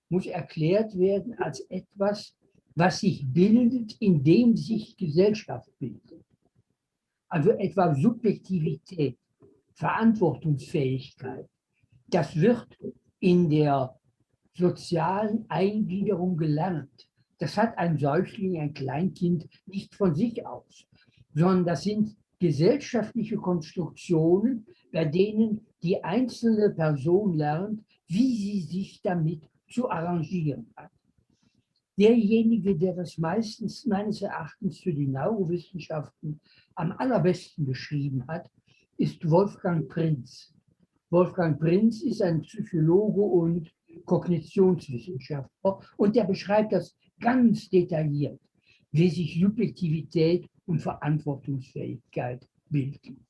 muss erklärt werden als etwas, was sich bildet, indem sich Gesellschaft bildet. Also etwa Subjektivität, Verantwortungsfähigkeit. Das wird in der sozialen Eingliederung gelernt. Das hat ein Säugling, ein Kleinkind nicht von sich aus, sondern das sind gesellschaftliche Konstruktionen, bei denen die einzelne Person lernt, wie sie sich damit zu arrangieren hat. Derjenige, der das meistens meines Erachtens für die Neurowissenschaften am allerbesten beschrieben hat, ist Wolfgang Prinz. Wolfgang Prinz ist ein Psychologe und Kognitionswissenschaftler und der beschreibt das ganz detailliert, wie sich Subjektivität und Verantwortungsfähigkeit bilden.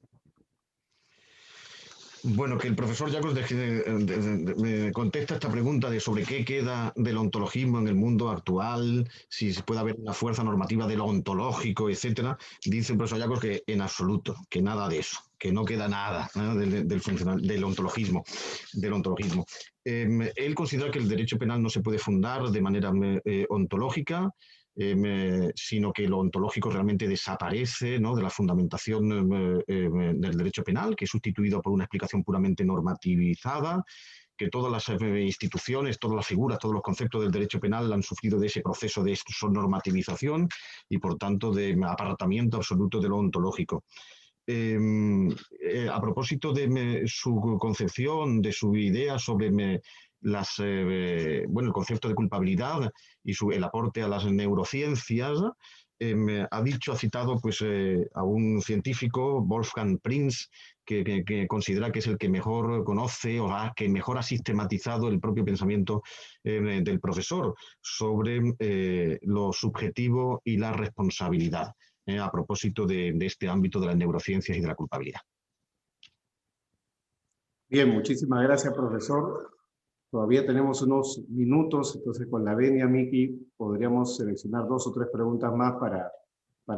Bueno, que el profesor Jacobs me contesta esta pregunta de sobre qué queda del ontologismo en el mundo actual, si se puede haber una fuerza normativa de lo ontológico, etcétera. Dice el profesor Jacobs que en absoluto, que nada de eso, que no queda nada, ¿no? del ontologismo. Él considera que el derecho penal no se puede fundar de manera ontológica, sino que lo ontológico realmente desaparece, ¿no? De la fundamentación del derecho penal, que es sustituido por una explicación puramente normativizada, que todas las instituciones, todas las figuras, todos los conceptos del derecho penal han sufrido de ese proceso de normativización y, por tanto, de apartamiento absoluto de lo ontológico. A propósito de su concepción, de su idea sobre el concepto de culpabilidad y el aporte a las neurociencias, ha citado pues, a un científico, Wolfgang Prinz, que considera que es el que mejor conoce o que mejor ha sistematizado el propio pensamiento del profesor sobre lo subjetivo y la responsabilidad, a propósito de este ámbito de las neurociencias y de la culpabilidad. Bien, muchísimas gracias, profesor. Todavía tenemos unos minutos, entonces con la venia, Miki, podríamos seleccionar 2 o 3 preguntas más para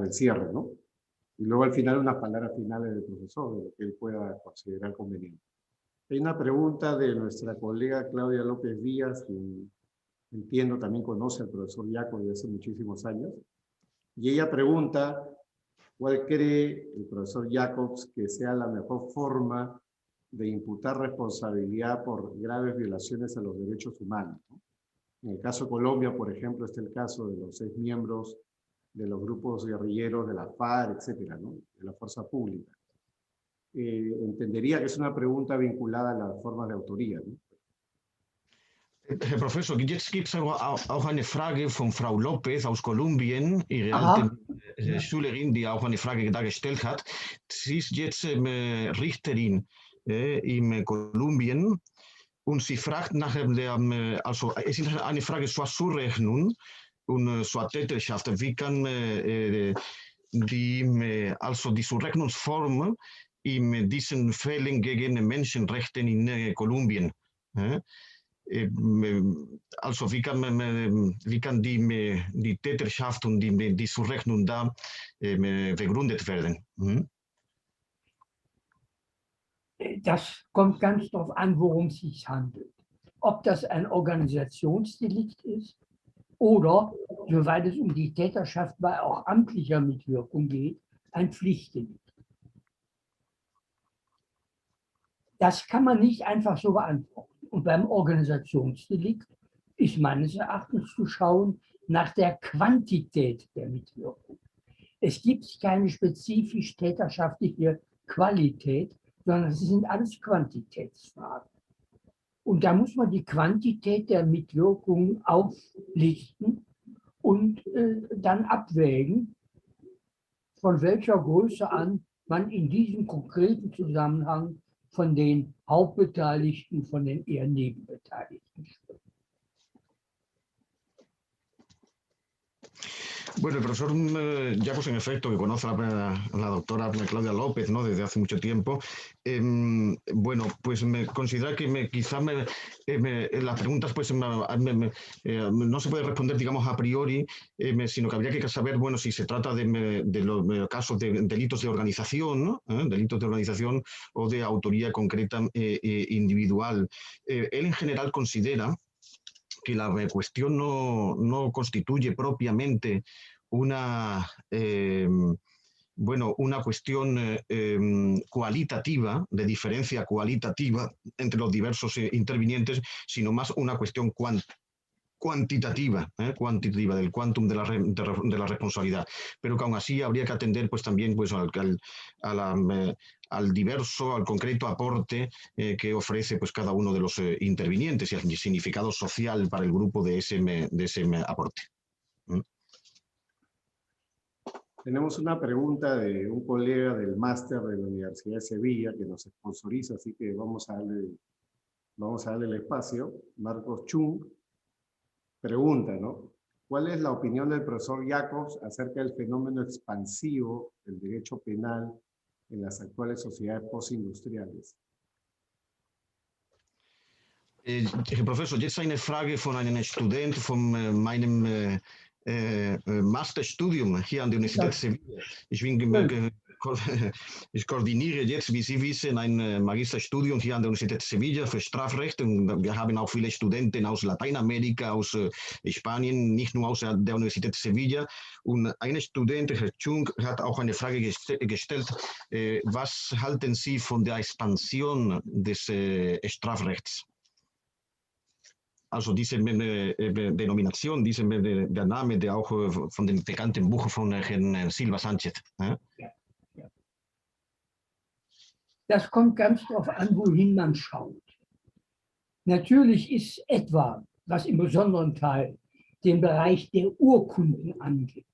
el cierre, ¿no? Y luego al final unas palabras finales del profesor, de lo que él pueda considerar conveniente. Hay una pregunta de nuestra colega Claudia López Díaz, que entiendo también conoce al profesor Jacob desde hace muchísimos años, y ella pregunta, ¿cuál cree el profesor Jacobs que sea la mejor forma de imputar responsabilidad por graves violaciones a los derechos humanos, ¿no? En el caso de Colombia, por ejemplo, está el caso de los 6 miembros de los grupos guerrilleros de la FARC, etcétera, ¿no? De la fuerza pública. Entendería que es una pregunta vinculada a las formas de autoría, ¿no? Herr Professor, jetzt gibt es auch eine Frage von Frau Lopez aus Kolumbien, ihre alte Schülerin, die auch eine Frage da gestellt hat. Sie ist jetzt Richterin in Kolumbien und sie fragt nach also es ist eine Frage zur Zurechnung und zur Täterschaft. Wie kann die Zurechnungsform in diesen Fällen gegen Menschenrechte in Kolumbien? Also wie kann die Täterschaft und die Zurechnung da begründet werden? Das kommt ganz darauf an, worum es sich handelt. Ob das ein Organisationsdelikt ist oder, soweit es um die Täterschaft bei auch amtlicher Mitwirkung geht, ein Pflichtdelikt. Das kann man nicht einfach so beantworten. Und beim Organisationsdelikt ist meines Erachtens zu schauen nach der Quantität der Mitwirkung. Es gibt keine spezifisch täterschaftliche Qualität, sondern es sind alles Quantitätsfragen. Und da muss man die Quantität der Mitwirkung auflichten und dann abwägen, von welcher Größe an man in diesem konkreten Zusammenhang von den Hauptbeteiligten, von den eher Nebenbeteiligten spricht. Bueno, el profesor Jacos, en efecto, que conoce a la doctora Claudia López, ¿no?, desde hace mucho tiempo, bueno, pues me considera que las preguntas pues no se puede responder, digamos, a priori, sino que habría que saber, bueno, si se trata de los casos de delitos de organización, ¿no? Delitos de organización o de autoría concreta individual. Él en general considera que la cuestión no constituye propiamente una, bueno, una cuestión cualitativa, de diferencia cualitativa entre los diversos intervinientes, sino más una cuestión cuantitativa del quantum de la responsabilidad, pero que aún así habría que atender pues también pues al diverso, al concreto aporte que ofrece pues cada uno de los intervinientes y el significado social para el grupo de ese aporte. Tenemos una pregunta de un colega del máster de la Universidad de Sevilla que nos sponsoriza, así que vamos a darle el espacio. Marcos Chung pregunta, ¿no? ¿Cuál es la opinión del profesor Jacobs acerca del fenómeno expansivo del derecho penal en las actuales sociedades postindustriales? Professor, jetzt eine Frage von einem Student von meinem Masterstudium hier an der Universität Sevilla. Ich koordiniere jetzt, wie Sie wissen, ein Magisterstudium hier an der Universität Sevilla für Strafrecht. Und wir haben auch viele Studenten aus Lateinamerika, aus Spanien, nicht nur aus der Universität Sevilla. Und ein Student, Herr Chung, hat auch eine Frage gestellt. Was halten Sie von der Expansion des Strafrechts? Also diese Denomination, der Name, der auch von dem bekannten Buch von Herrn Silva Sánchez. Ja, ja. Das kommt ganz darauf an, wohin man schaut. Natürlich ist etwa, was im besonderen Teil den Bereich der Urkunden angeht,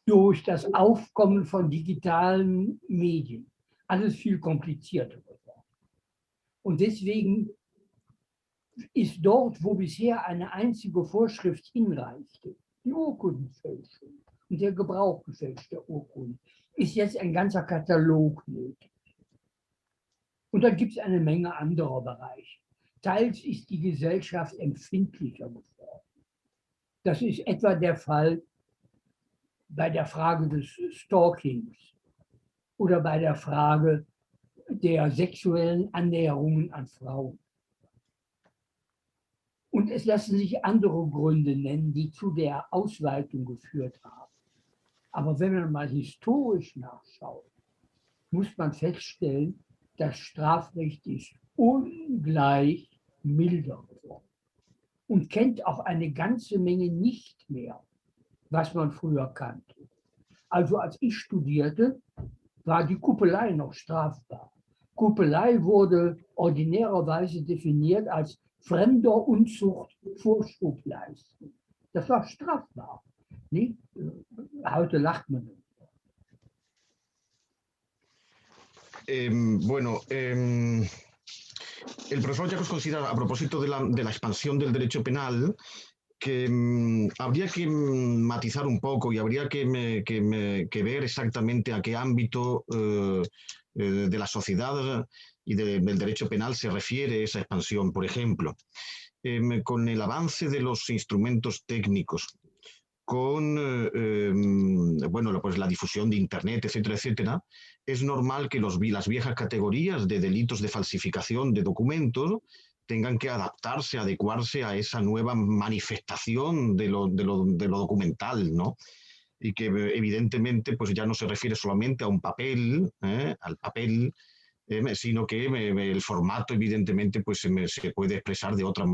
durch das Aufkommen von digitalen Medien alles viel komplizierter geworden. Und deswegen ist dort, wo bisher eine einzige Vorschrift hinreichte, die Urkundenfälschung und der Gebrauch gefälschter Urkunden, ist jetzt ein ganzer Katalog nötig. Und dann gibt es eine Menge anderer Bereiche. Teils ist die Gesellschaft empfindlicher geworden. Das ist etwa der Fall bei der Frage des Stalkings oder bei der Frage der sexuellen Annäherungen an Frauen. Und es lassen sich andere Gründe nennen, die zu der Ausweitung geführt haben. Aber wenn man mal historisch nachschaut, muss man feststellen, das Strafrecht ist ungleich milder geworden und kennt auch eine ganze Menge nicht mehr, was man früher kannte. Also als ich studierte, war die Kuppelei noch strafbar. Kuppelei wurde ordinärerweise definiert als fremder Unzucht Vorschub leisten. Das war strafbar. Nicht? Heute lacht man. Bueno, el profesor Jacobs considera, a propósito de la expansión del derecho penal, que habría que matizar un poco y habría que ver exactamente a qué ámbito de la sociedad y del derecho penal se refiere esa expansión. Por ejemplo, con el avance de los instrumentos técnicos, con bueno, pues la difusión de Internet, etcétera, etcétera, es normal que las viejas categorías de delitos de falsificación de documentos tengan que adaptarse, adecuarse a esa nueva manifestación de lo documental, ¿no? Y que evidentemente pues ya no se refiere solamente a un papel, al papel, sino que el formato evidentemente pues se puede expresar de otras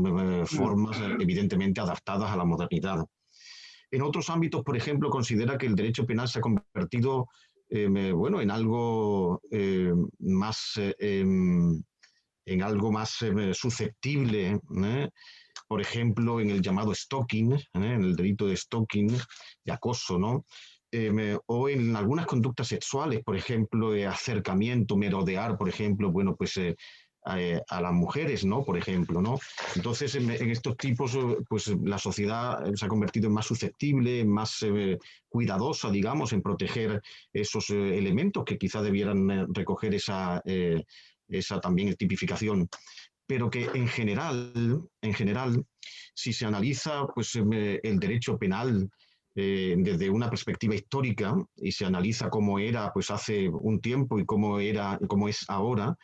formas evidentemente adaptadas a la modernidad. En otros ámbitos, por ejemplo, considera que el derecho penal se ha convertido bueno, en algo más susceptible, por ejemplo, en el llamado stalking, en el delito de stalking, de acoso, ¿no? o en algunas conductas sexuales, por ejemplo, acercamiento, merodear, por ejemplo, bueno, pues a las mujeres, ¿no? Por ejemplo, ¿no? Entonces, en estos tipos, pues la sociedad se ha convertido en más susceptible, más cuidadosa, digamos, en proteger esos elementos que quizá debieran recoger esa también tipificación, pero que en general, si se analiza pues, el derecho penal desde una perspectiva histórica y se analiza cómo era pues, hace un tiempo y cómo es ahora,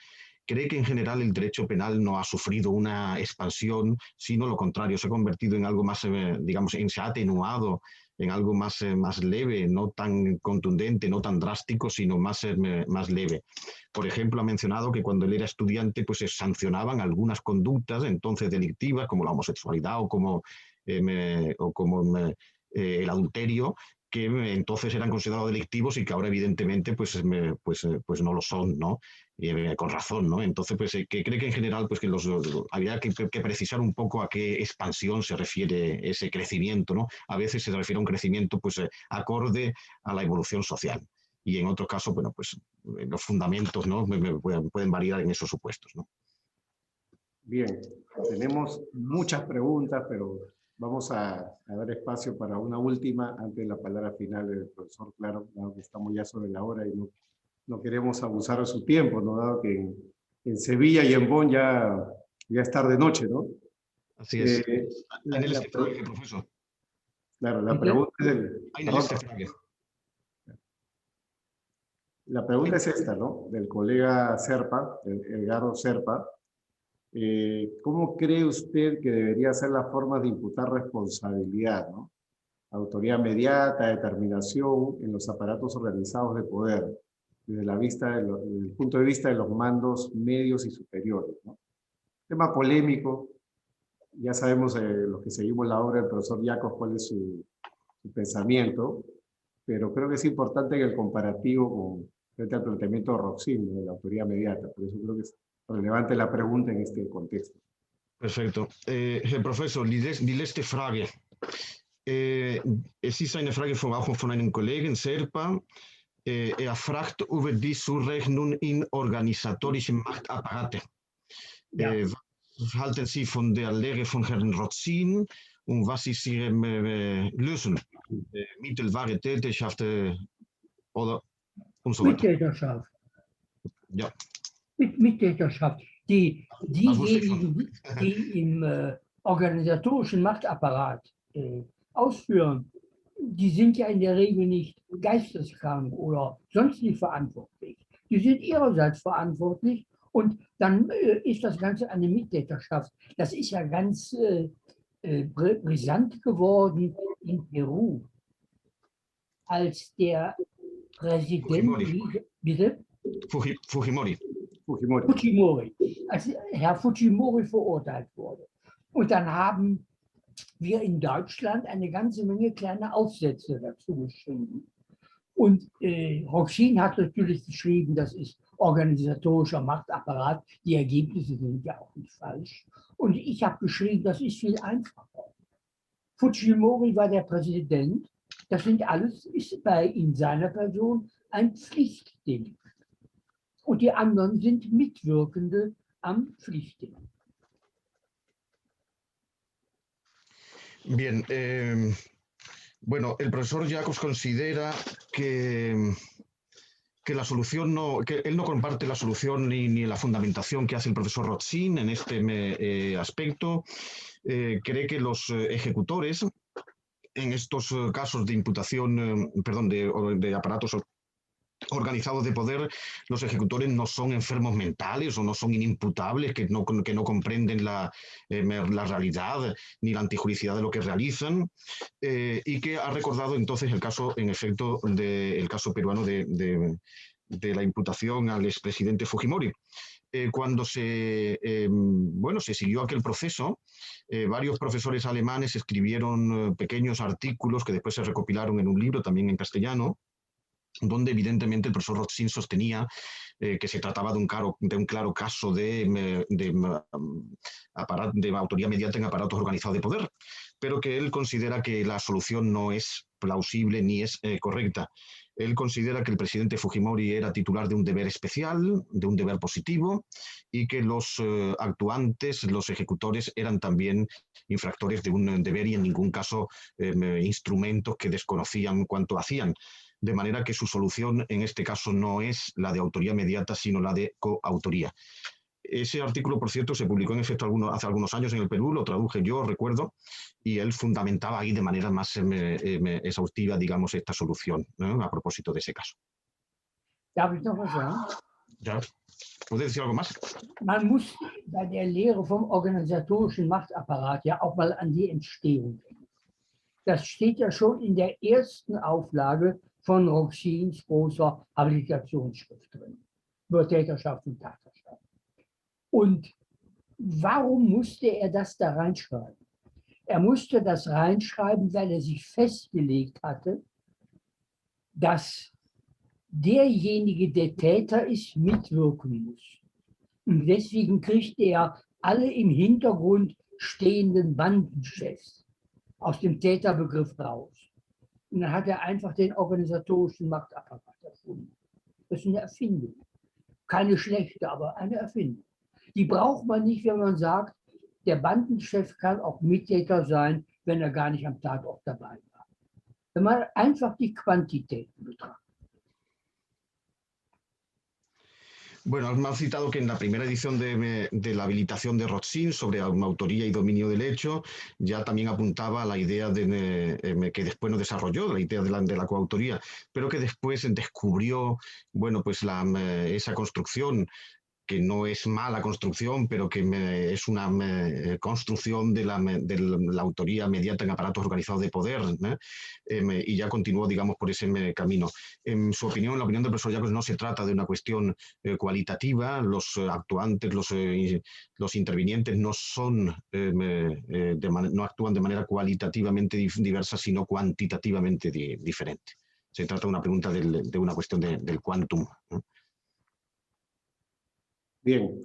cree que en general el derecho penal no ha sufrido una expansión, sino lo contrario, se ha convertido en algo más, digamos, se ha atenuado en algo más leve, no tan contundente, no tan drástico, sino más leve. Por ejemplo, ha mencionado que cuando él era estudiante, pues se sancionaban algunas conductas entonces delictivas, como la homosexualidad o como el adulterio, que entonces eran considerados delictivos y que ahora evidentemente pues no lo son, ¿no? Con razón, ¿no? Entonces, pues que cree que en general pues que habría que precisar un poco a qué expansión se refiere ese crecimiento, ¿no? A veces se refiere a un crecimiento pues acorde a la evolución social y en otros casos, bueno, pues los fundamentos, ¿no? Pueden variar en esos supuestos, ¿no? Bien, tenemos muchas preguntas, pero vamos a dar espacio para una última antes de la palabra final del profesor. Claro, dado que estamos ya sobre la hora y no queremos abusar de su tiempo, ¿no? Dado que en Sevilla y en Bonn ya es tarde noche, ¿no? Así es. Eh, la, Ainel la, Estefrage, profesor. claro, Bitte? Ainel Estefrage. la pregunta es esta, ¿no? Del colega Serpa, Edgardo Serpa. ¿Cómo cree usted que debería ser la forma de imputar responsabilidad, ¿no? Autoría mediata, determinación en los aparatos organizados de poder, desde desde el punto de vista de los mandos medios y superiores, ¿no? Tema polémico, ya sabemos los que seguimos la obra del profesor Yacos cuál es su pensamiento, pero creo que es importante que el comparativo frente al planteamiento de Roxin, ¿no? De la autoría mediata, por eso creo que es relevante la pregunta en este contexto. Perfecto. Herr Professor, die letzte Frage. Es ist eine Frage auch von einem Kollegen, Serpa. Fragt über die Zurechnung in organisatorischen Machtapparate. Ja. Was halten Sie von der Lehre von Herrn Rotzin und was ist Ihre Lösung? Mittelbare Täterschaft oder und so weiter. Mittäterschaft. Ja. Mittäterschaft. Diejenigen, die im organisatorischen Machtapparat ausführen, die sind ja in der Regel nicht geisteskrank oder sonst nicht verantwortlich. Die sind ihrerseits verantwortlich und dann ist das Ganze eine Mittäterschaft. Das ist ja ganz brisant geworden in Peru, als der Präsident, bitte? Fujimori. Fujimori, als Herr Fujimori verurteilt wurde. Und dann haben wir in Deutschland eine ganze Menge kleine Aufsätze dazu geschrieben. Und Roxin hat natürlich geschrieben, das ist organisatorischer Machtapparat. Die Ergebnisse sind ja auch nicht falsch. Und ich habe geschrieben, das ist viel einfacher. Fujimori war der Präsident. Das sind alles, ist in seiner Person ein Pflichtdelikt. Und die anderen sind Mitwirkende am Pflichtdelikt. Bien, bueno, el profesor Jacobs considera que la solución que él no comparte la solución ni la fundamentación que hace el profesor Rotzin en este aspecto. Cree que los ejecutores en estos casos de imputación, perdón, de aparatos organizados de poder, los ejecutores no son enfermos mentales o no son inimputables, que no comprenden la realidad ni la antijuricidad de lo que realizan, y que ha recordado entonces el caso, en efecto, el caso peruano de la imputación al expresidente Fujimori. Cuando se siguió aquel proceso, varios profesores alemanes escribieron pequeños artículos que después se recopilaron en un libro también en castellano, donde evidentemente el profesor Rothschild sostenía que se trataba de un claro caso de autoría mediata en aparatos organizados de poder, pero que él considera que la solución no es plausible ni es correcta. Él considera que el presidente Fujimori era titular de un deber especial, de un deber positivo, y que los actuantes, los ejecutores, eran también infractores de un deber y en ningún caso instrumentos que desconocían cuánto hacían. De manera que su solución en este caso no es la de autoría mediata, sino la de coautoría. Ese artículo, por cierto, se publicó en efecto hace algunos años en el Perú, lo traduje yo, recuerdo, y él fundamentaba ahí de manera más exhaustiva, digamos, esta solución, ¿no? A propósito de ese caso. Darf ich noch was sagen? ¿Ya? ¿Puedes decir algo más? Man muss bei der Lehre vom organisatorischen Machtapparat ja auch mal an die Entstehung denken. Das steht ja schon in der ersten Auflage von Rothschilds großer Habilitationsschrift drin, über Täterschaft und Tatverschaft. Und warum musste er das da reinschreiben? Er musste das reinschreiben, weil er sich festgelegt hatte, dass derjenige, der Täter ist, mitwirken muss. Und deswegen kriegte er alle im Hintergrund stehenden Bandenchefs aus dem Täterbegriff raus. Und dann hat er einfach den organisatorischen Machtapparat erfunden. Das ist eine Erfindung. Keine schlechte, aber eine Erfindung. Die braucht man nicht, wenn man sagt, der Bandenchef kann auch Mittäter sein, wenn er gar nicht am Tatort dabei war. Wenn man einfach die Quantitäten betrachtet. Bueno, me ha citado que en la primera edición de la habilitación de Rothschild sobre autoría y dominio del hecho, ya también apuntaba a la idea que después no desarrolló, la idea de la coautoría, pero que después descubrió, bueno, pues esa construcción, que no es mala construcción, pero que es una construcción de la autoría mediata en aparatos organizados de poder, ¿no? Y ya continuó, digamos, por ese camino. En su opinión, la opinión del profesor Jacobs, no se trata de una cuestión cualitativa. Los actuantes, los intervinientes no no actúan de manera cualitativamente diversa, sino cuantitativamente diferente. Se trata de una pregunta de una cuestión del quantum, ¿no? Bien,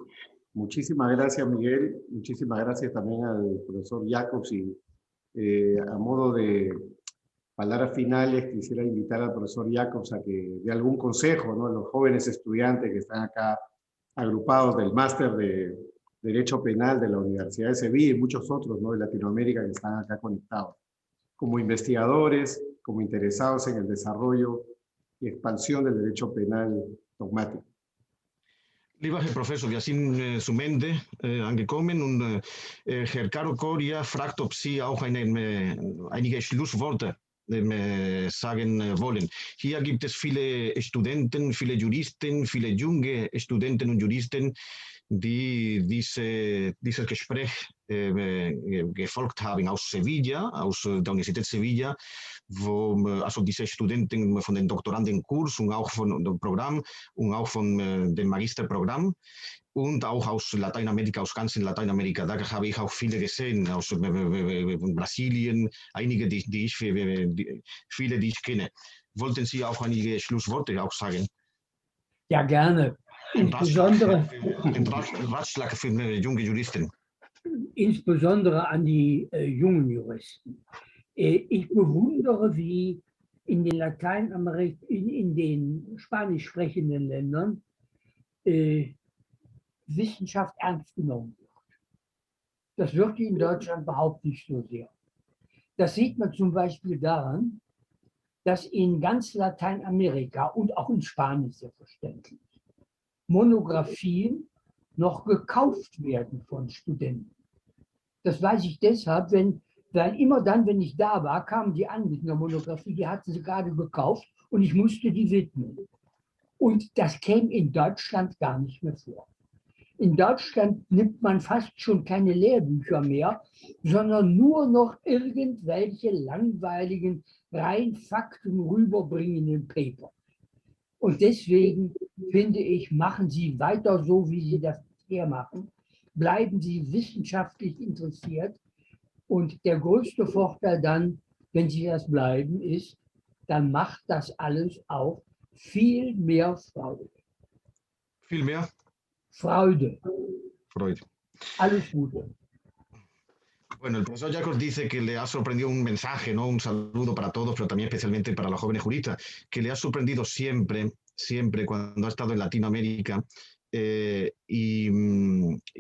muchísimas gracias, Miguel. Muchísimas gracias también al profesor Jacobs. Y a modo de palabras finales, quisiera invitar al profesor Jacobs a que dé algún consejo, ¿no?, a los jóvenes estudiantes que están acá agrupados del máster de Derecho Penal de la Universidad de Sevilla y muchos otros, ¿no?, de Latinoamérica que están acá conectados, como investigadores, como interesados en el desarrollo y expansión del derecho penal dogmático. Lieber Herr Professor, wir sind zum Ende angekommen und Herr Caro Coria fragt, ob Sie auch einige Schlussworte sagen wollen. Hier gibt es viele Studenten, viele Juristen, viele junge Studenten und Juristen, die dieses Gespräch gefolgt haben aus Sevilla, aus der Universität Sevilla, also diese Studenten von den Doktorandenkurs und auch von dem Programm und auch von dem Magisterprogramm und auch aus Lateinamerika, aus ganz Lateinamerika. Da habe ich auch viele gesehen, aus Brasilien, einige, viele, die ich kenne. Wollten Sie auch einige Schlussworte auch sagen? Ja, gerne. Insbesondere Ratschlag für junge Juristen. Insbesondere an die jungen Juristen. Ich bewundere, wie in den spanisch sprechenden Ländern Wissenschaft ernst genommen wird. Das wird in Deutschland überhaupt nicht so sehr. Das sieht man zum Beispiel daran, dass in ganz Lateinamerika und auch in Spanien selbstverständlich Monographien noch gekauft werden von Studenten. Das weiß ich deshalb, weil immer dann, wenn ich da war, kamen die an mit einer Monographie, die hatten sie gerade gekauft und ich musste die widmen. Und das käme in Deutschland gar nicht mehr vor. In Deutschland nimmt man fast schon keine Lehrbücher mehr, sondern nur noch irgendwelche langweiligen, rein Fakten rüberbringenden Paper. Und deswegen finde ich, machen Sie weiter so, wie Sie das hier machen. Bleiben Sie wissenschaftlich interessiert. Und der größte Vorteil dann, wenn Sie das bleiben, ist, dann macht das alles auch viel mehr Freude. Viel mehr Freude. Freud. Alles Gute. Bueno, el profesor Jacobs dice que le ha sorprendido un mensaje, ¿no? Un saludo para todos, pero también especialmente para los jóvenes juristas, que le ha sorprendido siempre, siempre cuando ha estado en Latinoamérica y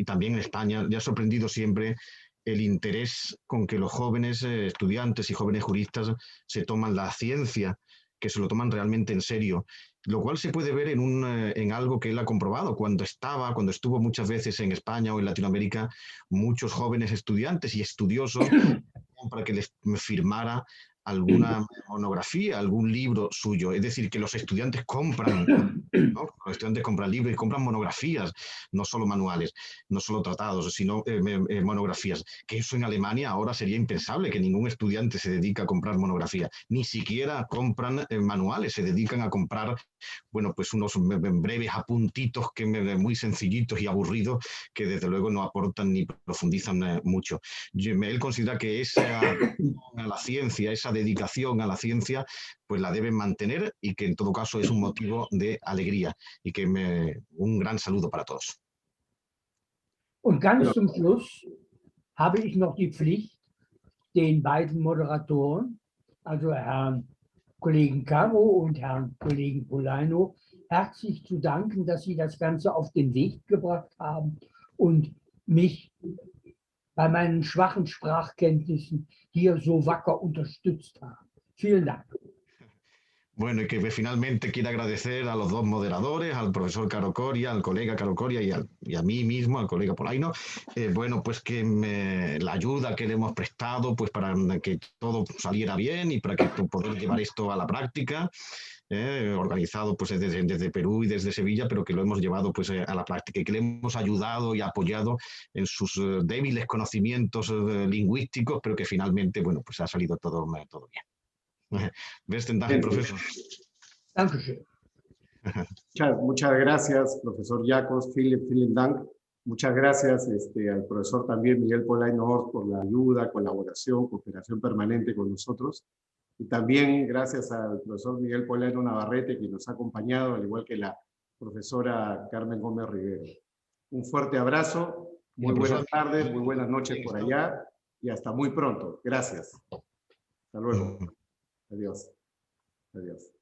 también en España, le ha sorprendido siempre el interés con que los jóvenes estudiantes y jóvenes juristas se toman la ciencia, que se lo toman realmente en serio, lo cual se puede ver en algo que él ha comprobado. Cuando estuvo muchas veces en España o en Latinoamérica, muchos jóvenes estudiantes y estudiosos para que les firmara alguna monografía, algún libro suyo. Es decir, que los estudiantes compran, ¿no? Los estudiantes compran libros y compran monografías, no solo manuales, no solo tratados, sino monografías. Que eso en Alemania ahora sería impensable, que ningún estudiante se dedica a comprar monografías. Ni siquiera compran manuales, se dedican a comprar, bueno, pues unos breves apuntitos que muy sencillitos y aburridos que desde luego no aportan ni profundizan mucho. Él considera que esa a la ciencia, esa dedicación a la ciencia, pues la deben mantener y que en todo caso es un motivo de alegría y que un gran saludo para todos. Und ganz zum Schluss habe ich noch die Pflicht, den beiden Moderatoren, also Herrn Kollegen Caro und Herrn Kollegen Polaino, herzlich zu danken, dass Sie das Ganze auf den Weg gebracht haben und mich bei meinen schwachen Sprachkenntnissen hier so wacker unterstützt haben. Vielen Dank. Bueno, y que finalmente quiero agradecer a los dos moderadores, al profesor Caro Coria, al colega Caro Coria y a mí mismo, al colega Polaino, bueno, pues que la ayuda que le hemos prestado pues para que todo saliera bien y para que poder llevar esto a la práctica, organizado pues desde Perú y desde Sevilla, pero que lo hemos llevado pues a la práctica y que le hemos ayudado y apoyado en sus débiles conocimientos lingüísticos, pero que finalmente, bueno, pues ha salido todo bien. Besten Dank, profesor. Dankeschön. Muchas gracias, profesor Jacobs, vielen Dank. Muchas gracias al profesor también Miguel Polaino Horst por la ayuda, colaboración, cooperación permanente con nosotros. Y también gracias al profesor Miguel Polaino Navarrete, que nos ha acompañado, al igual que la profesora Carmen Gómez Rivero. Un fuerte abrazo, muy buenas tardes, muy buenas noches por allá y hasta muy pronto. Gracias. Hasta luego. Adiós. Adiós.